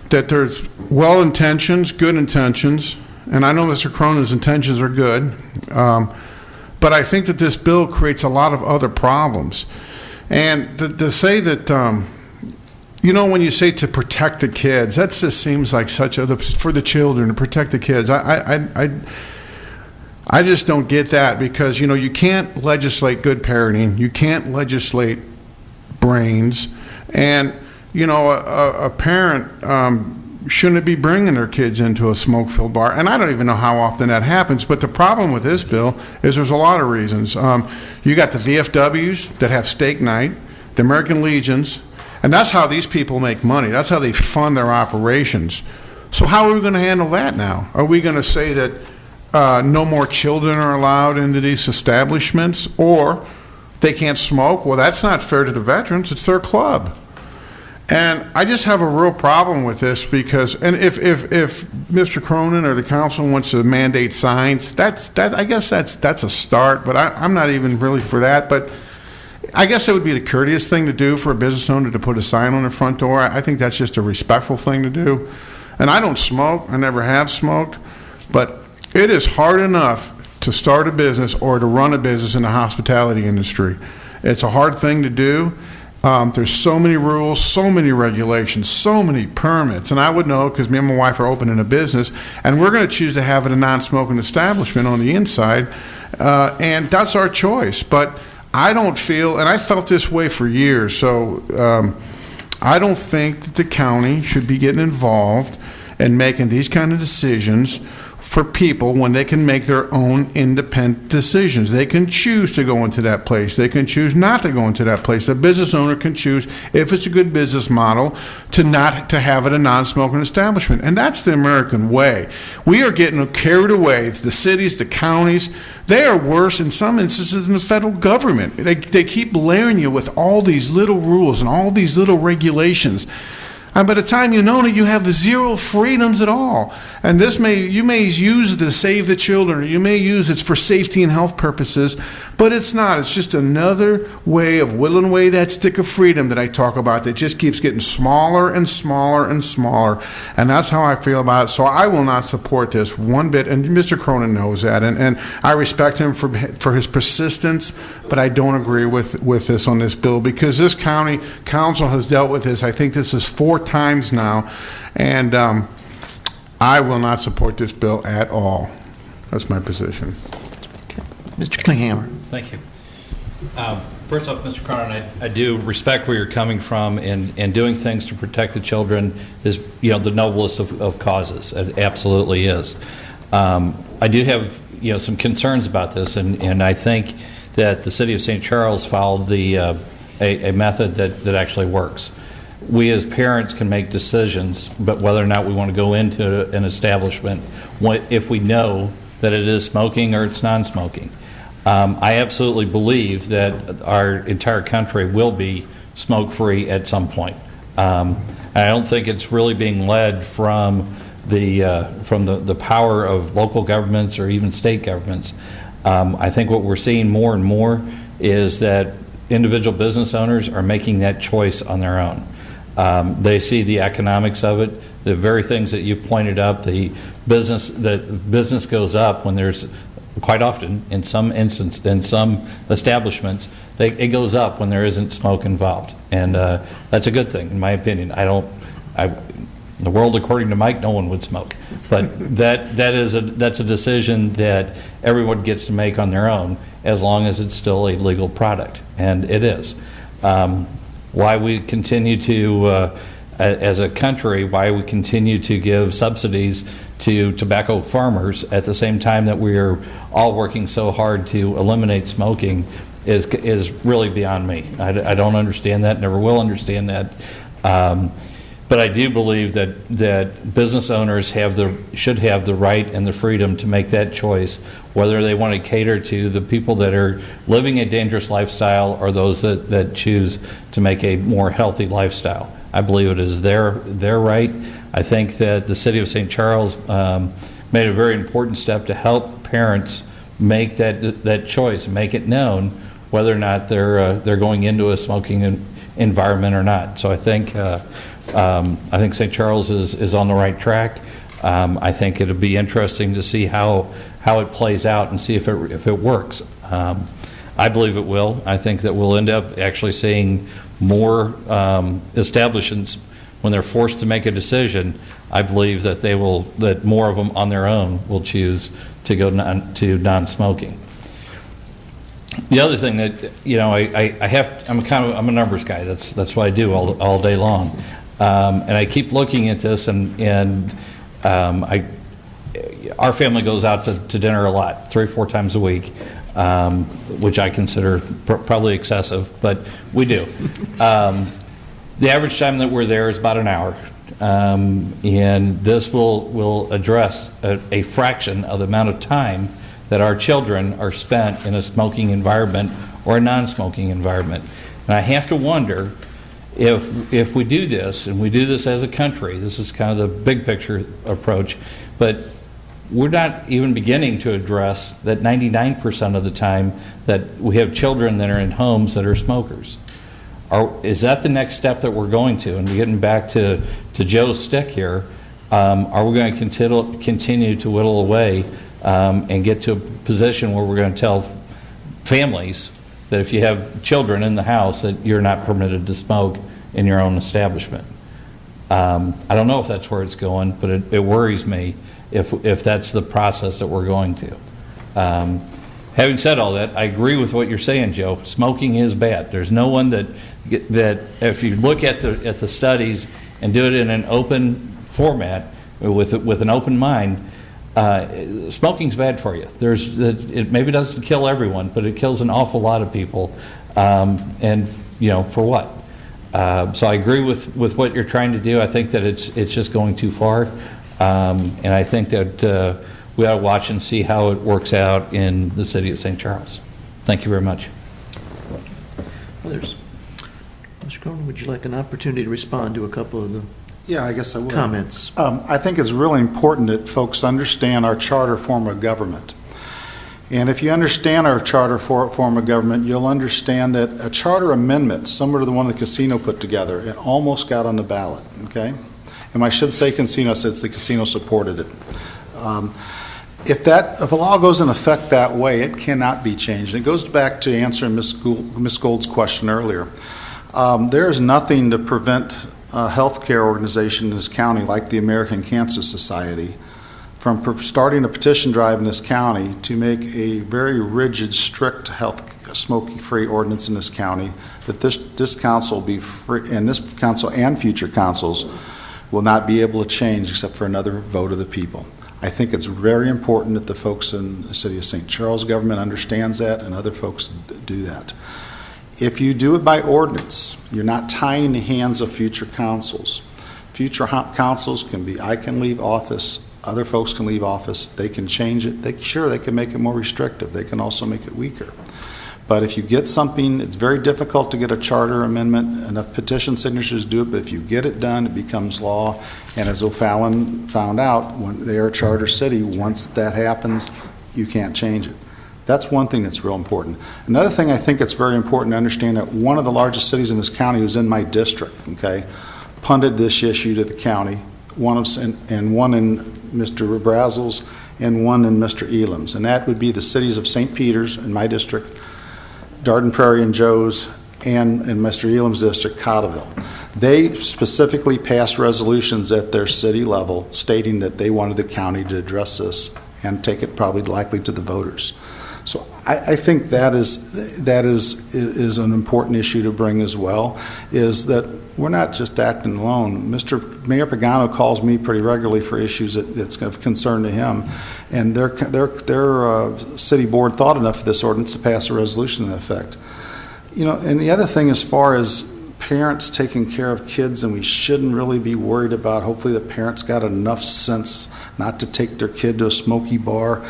there's well-intentions, good intentions, and I know Mr. Cronin's intentions are good, but I think that this bill creates a lot of other problems. And to say that, you know, when you say to protect the kids, that just seems like such a, for the children, to protect the kids. I just don't get that because, you can't legislate good parenting. You can't legislate brains. And, a parent shouldn't be bringing their kids into a smoke-filled bar. And I don't even know how often that happens. But the problem with this bill is there's a lot of reasons. You got the VFWs that have steak night, the American Legions, and that's how these people make money. That's how they fund their operations. So how are we going to handle that now? Are we going to say that no more children are allowed into these establishments, or they can't smoke? Well, that's not fair to the veterans. It's their club. And I just have a real problem with this because, and if Mr. Cronin or the council wants to mandate signs, I guess that's a start, but I'm not even really for that. But I guess it would be the courteous thing to do for a business owner to put a sign on their front door. I think that's just a respectful thing to do. And I don't smoke. I never have smoked. But it is hard enough to start a business or to run a business in the hospitality industry. It's a hard thing to do. There's so many rules, so many regulations, so many permits. And I would know because me and my wife are opening a business, and we're going to choose to have it a non-smoking establishment on the inside. And that's our choice. But I don't feel, and I felt this way for years, so I don't think that the county should be getting involved in making these kind of decisions for people when they can make their own independent decisions. They can choose to go into that place. They can choose not to go into that place. The business owner can choose, if it's a good business model, to have it a non-smoking establishment. And that's the American way. We are getting carried away. The cities, the counties, they are worse in some instances than the federal government. They keep layering you with all these little rules and all these little regulations. And by the time you know it, you have zero freedoms at all. And you may use it to save the children, or you may use it for safety and health purposes, but it's not. It's just another way of whittling away that stick of freedom that I talk about that just keeps getting smaller and smaller and smaller. And that's how I feel about it. So I will not support this one bit. And Mr. Cronin knows that. And I respect him for his persistence, but I don't agree with this on this bill because this county council has dealt with this. I think this is 4 times now. And I will not support this bill at all. That's my position. Okay. Mr. Klinghammer. Thank you. First off, Mr. Cronin, I do respect where you're coming from, and doing things to protect the children is, the noblest of causes. It absolutely is. I do have, some concerns about this, and I think that the city of St. Charles followed a method that actually works. We as parents can make decisions, but whether or not we want to go into an establishment, if we know that it is smoking or it's non-smoking. I absolutely believe that our entire country will be smoke-free at some point. I don't think it's really being led from the power of local governments or even state governments. I think what we're seeing more and more is that individual business owners are making that choice on their own. They see the economics of it, the very things that you pointed up. The business goes up when there's, quite often in some establishments, it goes up when there isn't smoke involved, and that's a good thing in my opinion. The world according to Mike, no one would smoke, but that's a decision that everyone gets to make on their own as long as it's still a legal product, and it is. Why we continue to, as a country, why we continue to give subsidies to tobacco farmers at the same time that we are all working so hard to eliminate smoking is really beyond me. I don't understand that, never will understand that. But I do believe that business owners should have the right and the freedom to make that choice, whether they want to cater to the people that are living a dangerous lifestyle or those that choose to make a more healthy lifestyle. I believe it is their right. I think that the City of St. Charles made a very important step to help parents make that choice and make it known whether or not they're going into a smoking environment or not. So I think St. Charles is on the right track. I think it'll be interesting to see how it plays out and see if it works. I believe it will. I think that we'll end up actually seeing more establishments when they're forced to make a decision, I believe that that more of them on their own will choose to go to non-smoking. The other thing that, I'm a numbers guy. That's what I do all day long. And I keep looking at this, and our family goes out to dinner a lot, 3 or 4 times a week, which I consider probably excessive, but we do. The average time that we're there is about an hour, and this will address a fraction of the amount of time that our children are spent in a smoking environment or a non-smoking environment. And I have to wonder if we do this, and we do this as a country, this is kind of the big picture approach, but we're not even beginning to address that 99% of the time that we have children that are in homes that are smokers. Is that the next step that we're going to? And getting back to Joe's stick here, are we going to continue to whittle away and get to a position where we're going to tell families that if you have children in the house that you're not permitted to smoke in your own establishment? I don't know if that's where it's going, but it worries me if that's the process that we're going to. Having said all that, I agree with what you're saying, Joe. Smoking is bad. There's no one that if you look at the studies and do it in an open format with an open mind, smoking's bad for you. It maybe doesn't kill everyone, but it kills an awful lot of people. And for what? So I agree with what you're trying to do. I think that it's just going too far, and I think that we ought to watch and see how it works out in the city of St. Charles. Thank you very much. Others? Mr. Cronin, would you like an opportunity to respond to a couple of the Yeah, I guess I would. comments? I think it's really important that folks understand our charter form of government. And if you understand our charter form of government, you'll understand that a charter amendment, similar to the one the casino put together, it almost got on the ballot, okay? And I should say casino, since the casino supported it. If a law goes in effect that way, it cannot be changed. It goes back to answering Ms. Gould's question earlier. There is nothing to prevent a healthcare organization in this county, like the American Cancer Society, from starting a petition drive in this county to make a very rigid, strict smoking-free ordinance in this county, that this council be free, and this council and future councils will not be able to change except for another vote of the people. I think it's very important that the folks in the city of St. Charles government understands that, and other folks do that. If you do it by ordinance, you're not tying the hands of future councils. Future councils I can leave office, other folks can leave office, they can change it. They can make it more restrictive. They can also make it weaker. But if you get something, it's very difficult to get a charter amendment. Enough petition signatures do it, but if you get it done, it becomes law. And as O'Fallon found out, when they're a charter city, once that happens, you can't change it. That's one thing that's real important. Another thing I think it's very important to understand that one of the largest cities in this county who's in my district, okay, punted this issue to the county, one in Mr. Brazel's and one in Mr. Elam's, and that would be the cities of St. Peter's in my district, Darden Prairie and Joe's, and in Mr. Elam's district, Cotterville. They specifically passed resolutions at their city level stating that they wanted the county to address this and take it probably likely to the voters. So I think that is an important issue to bring as well, is that we're not just acting alone. Mayor Pagano calls me pretty regularly for issues that's of concern to him, and their city board thought enough of this ordinance to pass a resolution in effect. And the other thing, as far as parents taking care of kids, and we shouldn't really be worried about, hopefully the parents got enough sense not to take their kid to a smoky bar.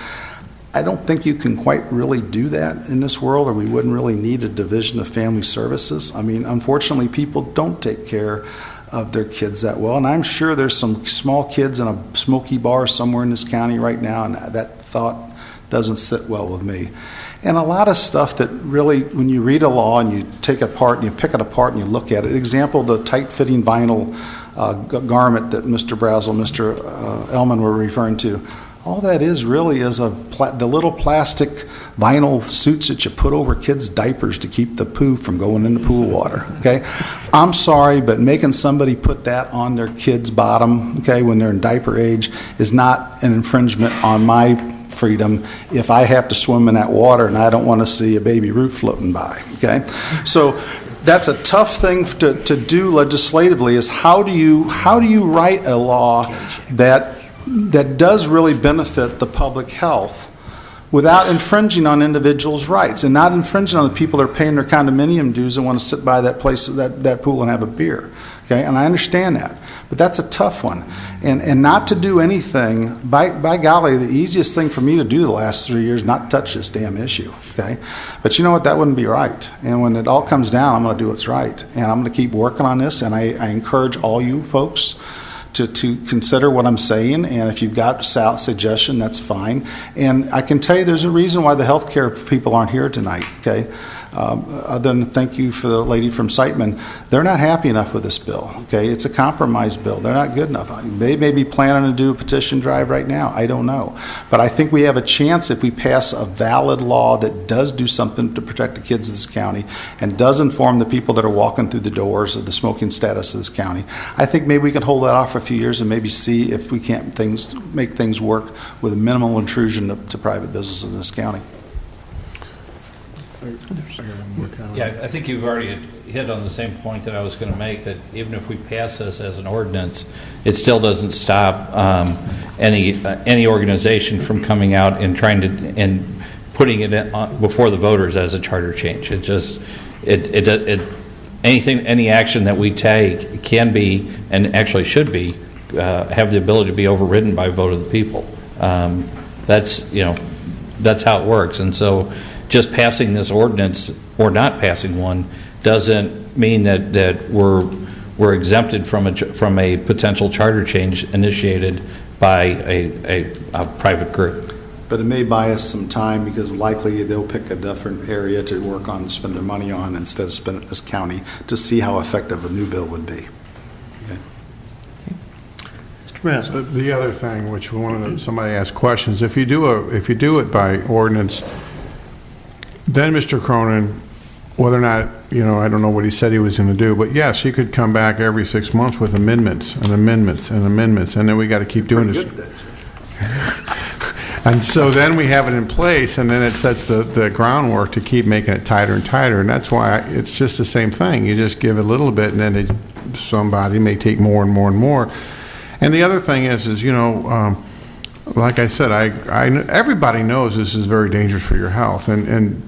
I don't think you can quite really do that in this world, or we wouldn't really need a division of family services. I mean, unfortunately, people don't take care of their kids that well, and I'm sure there's some small kids in a smoky bar somewhere in this county right now, and that thought doesn't sit well with me. And a lot of stuff that really, when you read a law and you take it apart and you pick it apart and you look at it, example, the tight-fitting vinyl garment that Mr. Brazel, Mr. Elman were referring to, all that is really is the little plastic vinyl suits that you put over kids' diapers to keep the poo from going into pool water, okay? I'm sorry, but making somebody put that on their kid's bottom, okay, when they're in diaper age is not an infringement on my freedom if I have to swim in that water and I don't want to see a baby root floating by, okay? So that's a tough thing to do legislatively, is how do you write a law that does really benefit the public health without infringing on individuals' rights and not infringing on the people that are paying their condominium dues and want to sit by that place, that pool and have a beer. Okay, and I understand that, but that's a tough one. And not to do anything, by golly, the easiest thing for me to do the last 3 years, not touch this damn issue, okay? But you know what, that wouldn't be right. And when it all comes down, I'm gonna do what's right. And I'm gonna keep working on this, and I encourage all you folks to consider what I'm saying, and if you've got a suggestion, that's fine. And I can tell you there's a reason why the healthcare people aren't here tonight, okay? Other than thank you for the lady from Siteman, they're not happy enough with this bill, okay? It's a compromise bill. They're not good enough. They may be planning to do a petition drive right now. I don't know. But I think we have a chance if we pass a valid law that does do something to protect the kids of this county and does inform the people that are walking through the doors of the smoking status of this county. I think maybe we can hold that off for a few years and maybe see if we can't make things work with a minimal intrusion to private business in this county. Yeah, I think you've already hit on the same point that I was going to make, that even if we pass this as an ordinance, it still doesn't stop any organization from coming out and trying to and putting it before the voters as a charter change. It just any action that we take can be, and actually should be, have the ability to be overridden by a vote of the people. That's how it works. And so just passing this ordinance or not passing one doesn't mean that we're exempted from a potential charter change initiated by a private group. But it may buy us some time, because likely they'll pick a different area to work on and spend their money on instead of spending it in this county to see how effective a new bill would be. Okay. Mr. Brazel. The other thing, which somebody asked questions, if you do it by ordinance, then Mr. Cronin, whether or not, I don't know what he said he was going to do, but yes, he could come back every 6 months with amendments and amendments and amendments, and then we got to keep doing this. And so then we have it in place, and then it sets the groundwork to keep making it tighter and tighter, and that's why it's just the same thing. You just give it a little bit, and then somebody may take more and more and more. And the other thing is like I said, everybody knows this is very dangerous for your health, and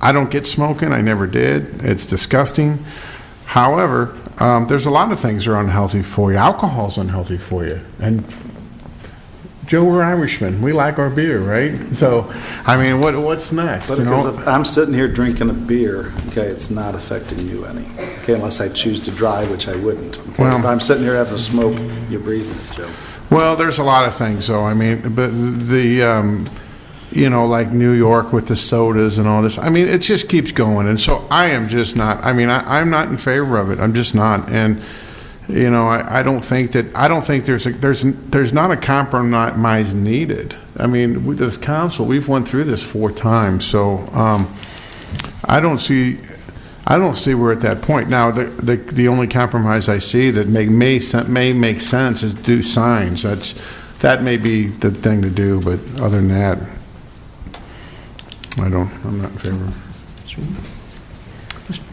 I don't get smoking. I never did. It's disgusting. However, there's a lot of things that are unhealthy for you. Alcohol's unhealthy for you. And Joe, we're Irishmen. We like our beer, right? So, I mean, what's next? But because if I'm sitting here drinking a beer, okay, it's not affecting you any. Okay, unless I choose to drive, which I wouldn't. Okay? Well, if I'm sitting here having a smoke, you're breathing it, Joe. Well, there's a lot of things, though. I mean, but like New York with the sodas and all this. I mean, it just keeps going. And so I am just not, I'm not in favor of it. I'm just not. And, I don't think there's not a compromise needed. I mean, with this council, we've went through this 4 times. So I don't see we're at that point. Now, the only compromise I see that may make sense is do signs. That may be the thing to do, but other than that, I'm not in favor.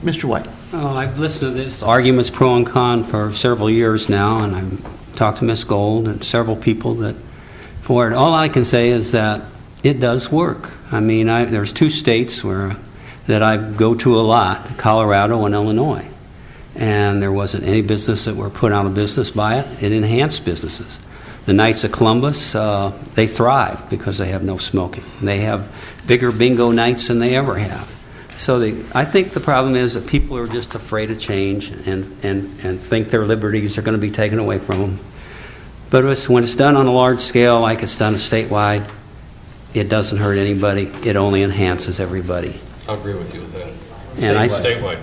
Mr. White. I've listened to this arguments pro and con for several years now, and I've talked to Ms. Gold and several people that for it. All I can say is that it does work. I mean, there's 2 states that I go to a lot, Colorado and Illinois, and there wasn't any business that were put out of business by it. It enhanced businesses. The Knights of Columbus, they thrive because they have no smoking. They have bigger bingo nights than they ever have. So I think the problem is that people are just afraid of change and think their liberties are going to be taken away from them. But when it's done on a large scale, like it's done statewide, it doesn't hurt anybody. It only enhances everybody. I agree with you with that. Statewide.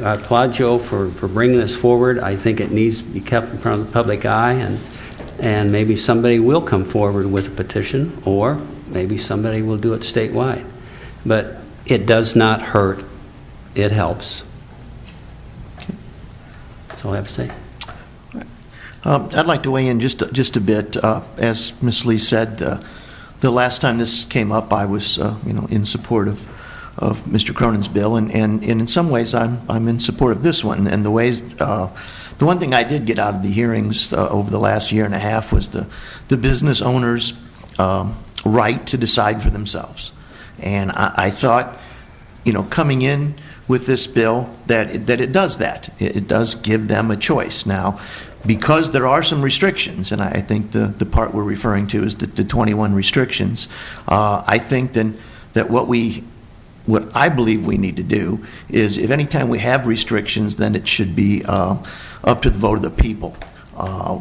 I applaud Joe for bringing this forward. I think it needs to be kept in front of the public eye, and maybe somebody will come forward with a petition, or maybe somebody will do it statewide. But it does not hurt. It helps. That's all I have to say. I'd like to weigh in just a bit. As Ms. Lee said, the last time this came up, I was in support of Mr. Cronin's bill, and in some ways I'm in support of this one. And the one thing I did get out of the hearings over the last year and a half was the business owners' right to decide for themselves. And I thought, coming in with this bill, that it does that. It does give them a choice. Now, because there are some restrictions, and I think the part we're referring to is the 21 restrictions, I think then that what I believe we need to do is, if any time we have restrictions, then it should be up to the vote of the people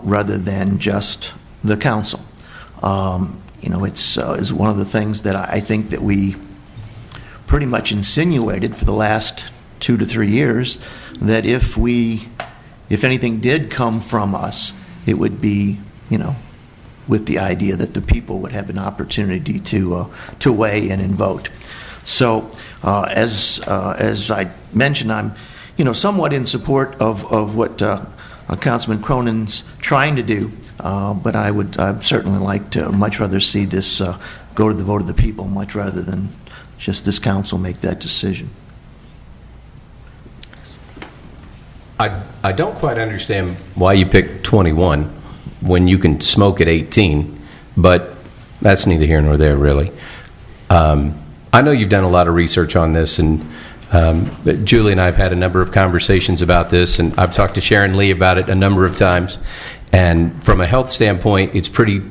rather than just the council. It's one of the things that I think that we pretty much insinuated for the last 2 to 3 years, that if anything did come from us, it would be, with the idea that the people would have an opportunity to weigh in and vote. So, as I mentioned, I'm, somewhat in support of what Councilman Cronin's trying to do, but I'd certainly like to much rather see this go to the vote of the people, much rather than just this council make that decision. I don't quite understand why you picked 21 when you can smoke at 18, but that's neither here nor there, really. I know you've done a lot of research on this, and Julie and I have had a number of conversations about this, and I've talked to Sharon Lee about it a number of times. And from a health standpoint, it's pretty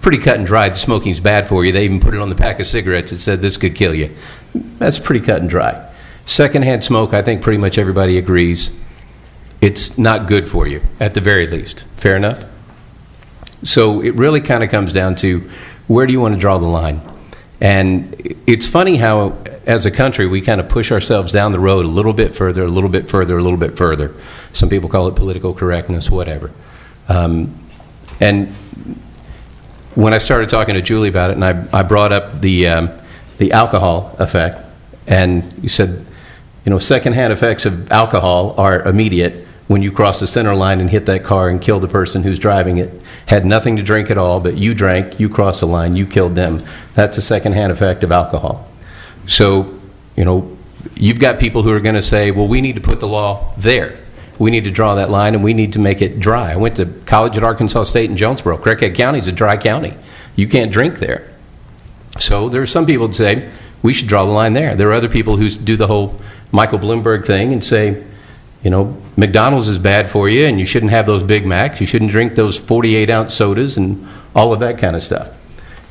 cut and dry. The smoking's bad for you. They even put it on the pack of cigarettes. It said this could kill you. That's pretty cut and dry. Secondhand smoke, I think pretty much everybody agrees, it's not good for you, at the very least. Fair enough? So it really kind of comes down to, where do you want to draw the line? And it's funny how, as a country, we kind of push ourselves down the road a little bit further, a little bit further, a little bit further. Some people call it political correctness, whatever. And when I started talking to Julie about it, and I brought up the alcohol effect, and you said, secondhand effects of alcohol are immediate. When you cross the center line and hit that car and kill the person who's driving it, had nothing to drink at all, but you drank, you crossed the line, you killed them. That's a secondhand effect of alcohol. So, you've got people who are going to say, well, we need to put the law there. We need to draw that line, and we need to make it dry. I went to college at Arkansas State in Jonesboro. Craighead County is a dry county. You can't drink there. So there are some people that say, we should draw the line there. There are other people who do the whole Michael Bloomberg thing and say, McDonald's is bad for you, and you shouldn't have those Big Macs. You shouldn't drink those 48-ounce sodas and all of that kind of stuff.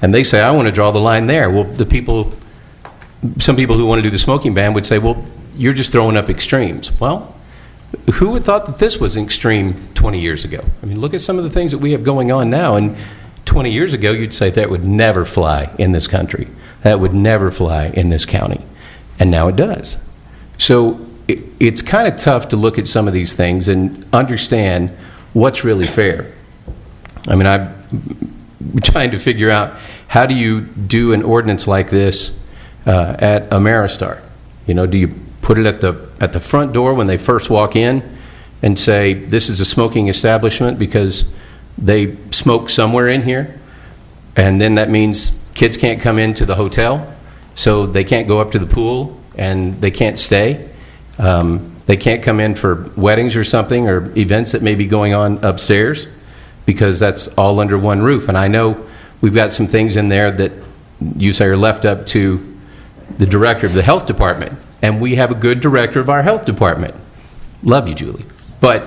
And they say, I want to draw the line there. Well, some people who want to do the smoking ban would say, well, you're just throwing up extremes. Well, who would thought that this was extreme 20 years ago? I mean, look at some of the things that we have going on now. And 20 years ago, you'd say that would never fly in this country. That would never fly in this county. And now it does. So it's kind of tough to look at some of these things and understand what's really fair. I mean, I'm trying to figure out, how do you do an ordinance like this at Ameristar? Do you put it at the front door when they first walk in and say, this is a smoking establishment because they smoke somewhere in here? And then that means kids can't come into the hotel, so they can't go up to the pool and they can't stay. They can't come in for weddings or something, or events that may be going on upstairs, because that's all under one roof. And I know we've got some things in there that you say are left up to the director of the health department. And we have a good director of our health department. Love you, Julie. But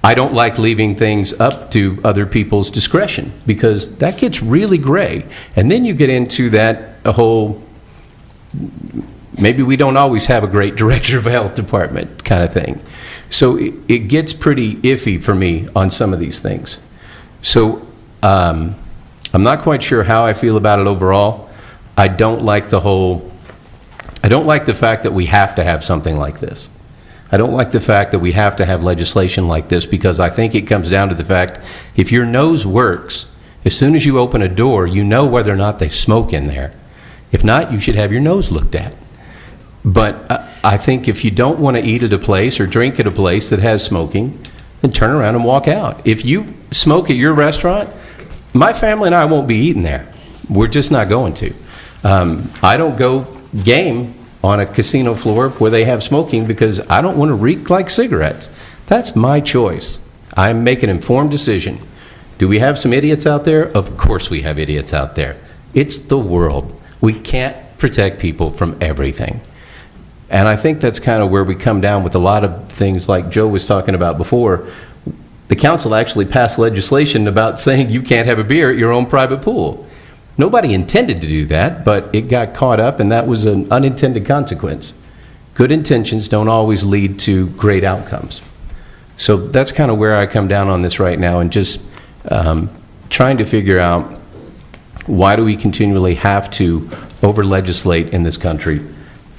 I don't like leaving things up to other people's discretion, because that gets really gray. And then you get into that whole, maybe we don't always have a great director of a health department kind of thing. So it gets pretty iffy for me on some of these things. So I'm not quite sure how I feel about it overall. I don't like the fact that we have to have something like this. I don't like the fact that we have to have legislation like this, because I think it comes down to the fact, if your nose works, as soon as you open a door, you know whether or not they smoke in there. If not, you should have your nose looked at. But I think if you don't want to eat at a place or drink at a place that has smoking, then turn around and walk out. If you smoke at your restaurant, my family and I won't be eating there. We're just not going to. I don't go game on a casino floor where they have smoking because I don't want to reek like cigarettes. That's my choice. I make an informed decision. Do we have some idiots out there? Of course we have idiots out there. It's the world. We can't protect people from everything. And I think that's kind of where we come down with a lot of things like Joe was talking about before. The council actually passed legislation about saying you can't have a beer at your own private pool. Nobody intended to do that, but it got caught up, and that was an unintended consequence. Good intentions don't always lead to great outcomes. So that's kind of where I come down on this right now, and just trying to figure out, why do we continually have to over-legislate in this country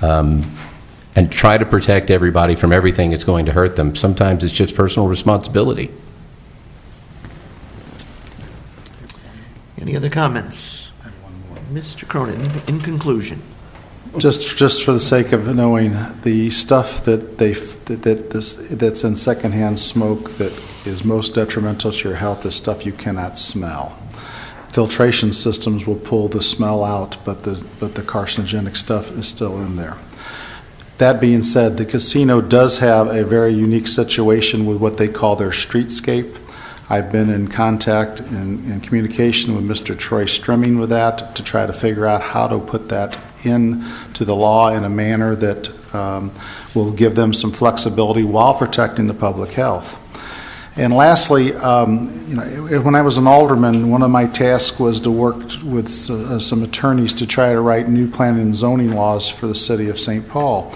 and try to protect everybody from everything that's going to hurt them? Sometimes it's just personal responsibility. Any other comments? Mr. Cronin, in conclusion. Just for the sake of knowing, the stuff that's in secondhand smoke that is most detrimental to your health is stuff you cannot smell. Filtration systems will pull the smell out, but the carcinogenic stuff is still in there. That being said, the casino does have a very unique situation with what they call their streetscape. I've been in contact and communication with Mr. Troy Strimming with that to try to figure out how to put that into the law in a manner that will give them some flexibility while protecting the public health. And lastly, when I was an alderman, one of my tasks was to work with some attorneys to try to write new planning and zoning laws for the city of St. Paul.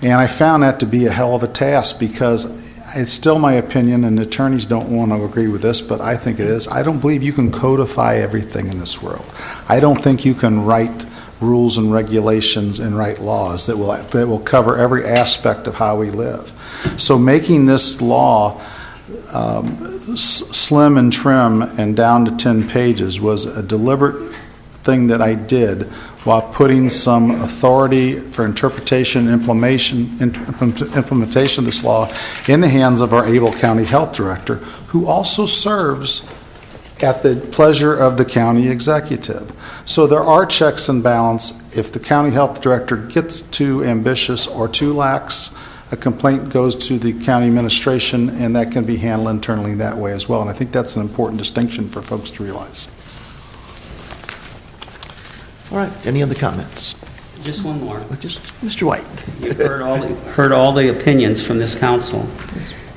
And I found that to be a hell of a task, because it's still my opinion, and attorneys don't want to agree with this, but I think it is. I don't believe you can codify everything in this world. I don't think you can write rules and regulations and write laws that will cover every aspect of how we live. So making this law slim and trim and down to 10 pages was a deliberate thing that I did, while putting some authority for interpretation and implementation of this law in the hands of our able county health director, who also serves at the pleasure of the county executive. So there are checks and balance. If the county health director gets too ambitious or too lax, a complaint goes to the county administration, and that can be handled internally that way as well. And I think that's an important distinction for folks to realize. All right, any other comments? Just one more. Just Mr. White. You've heard all the opinions from this council,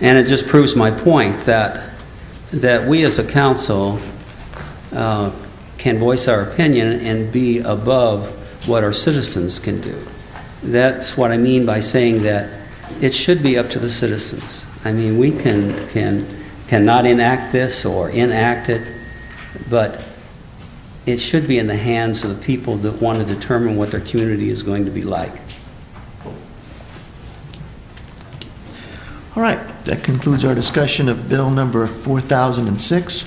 and it just proves my point that we as a council can voice our opinion and be above what our citizens can do. That's what I mean by saying that it should be up to the citizens. I mean, we cannot enact this or enact it, but it should be in the hands of the people that want to determine what their community is going to be like. All right, that concludes our discussion of bill number 4006,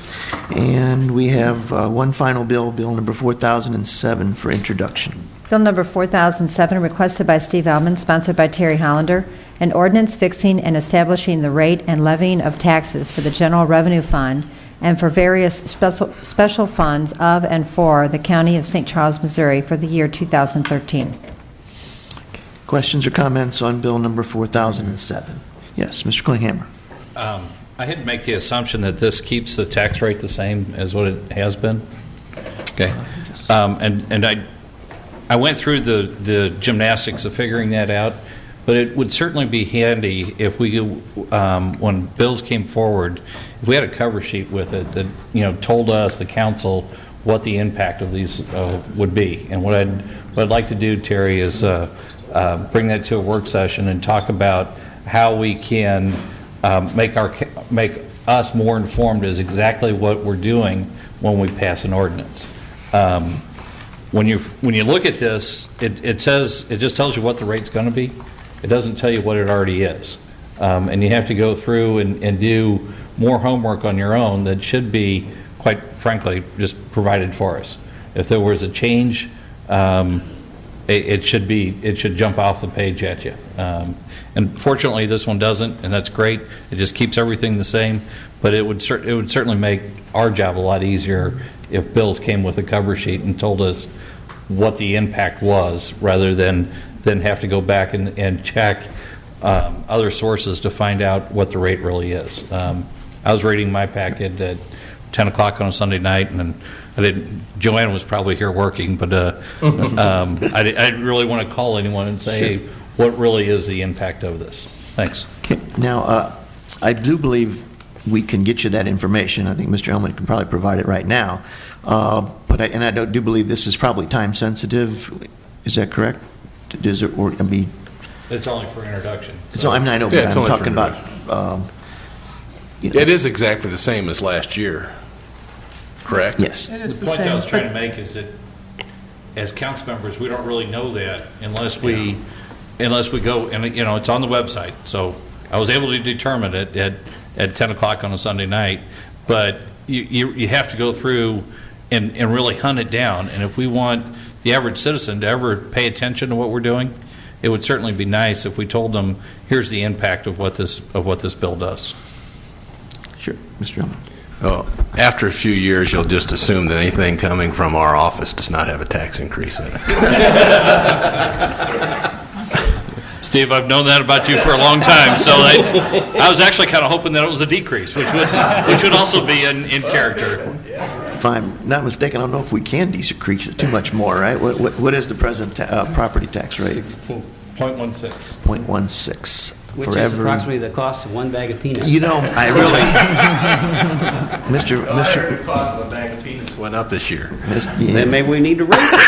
and we have one final bill, bill number 4007, for introduction. Bill number 4007, requested by Steve Alman, sponsored by Terry Hollander, an ordinance fixing and establishing the rate and levying of taxes for the General Revenue Fund and for various special funds of and for the County of St. Charles, Missouri for the year 2013. Questions or comments on bill number 4007? Yes, Mr. Klinghammer. I had to make the assumption that this keeps the tax rate the same as what it has been. Okay. And I went through the gymnastics of figuring that out, but it would certainly be handy if we, when bills came forward, if we had a cover sheet with it that told us, the council, what the impact of these would be. And what I'd like to do, Terry, is bring that to a work session and talk about how we can make us more informed as exactly what we're doing when we pass an ordinance. When you look at this, it just tells you what the rate's going to be. It doesn't tell you what it already is. and you have to go through and do more homework on your own that should be, quite frankly, just provided for us. If there was a change, it should jump off the page at you. And fortunately, this one doesn't, and that's great. It just keeps everything the same, but it would certainly make our job a lot easier if bills came with a cover sheet and told us what the impact was, rather than have to go back and check other sources to find out what the rate really is. I was reading my packet at 10 o'clock on a Sunday night, and Joanne was probably here working, but I didn't really want to call anyone and say, hey, what really is the impact of this? Thanks. Okay. Now, I do believe we can get you that information. I think Mr. Hellman can probably provide it right now. But I do believe this is probably time sensitive. Is that correct? Does it, or it's only for introduction. So. I know, but I'm talking about. It is exactly the same as last year, correct? Yes. The point I was trying to make is that as council members, we don't really know that unless we go, and it's on the website. So I was able to determine it at 10 o'clock on a Sunday night, but you have to go through and really hunt it down. And if we want the average citizen to ever pay attention to what we're doing, it would certainly be nice if we told them, here's the impact of what this bill does. Sure, Mr. Hellman. Well, after a few years, you'll just assume that anything coming from our office does not have a tax increase in it. Steve, I've known that about you for a long time, so I was actually kind of hoping that it was a decrease, which would also be in character. If I'm not mistaken, I don't know if we can decrease it too much more, right? What is the present property tax rate? 16.16. 0.16. Which is approximately the cost of one bag of peanuts. I really, Mr. The cost of a bag of peanuts went up this year. Then maybe we need to raise it.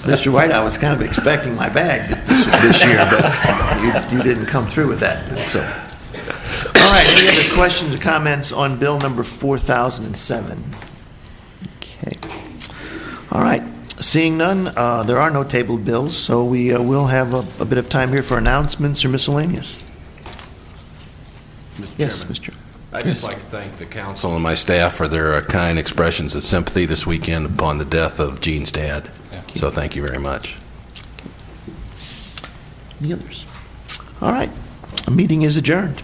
Mr. White, I was kind of expecting my bag this year, but you didn't come through with that. So, all right. Any other questions or comments on Bill number 4007? Okay. All right. Seeing none, there are no tabled bills, so we will have a bit of time here for announcements or miscellaneous. Mr. Yes, Chairman, Mr. I'd just like to thank the council and my staff for their kind expressions of sympathy this weekend upon the death of Gene's dad. So thank you very much. Any others? All right. A meeting is adjourned.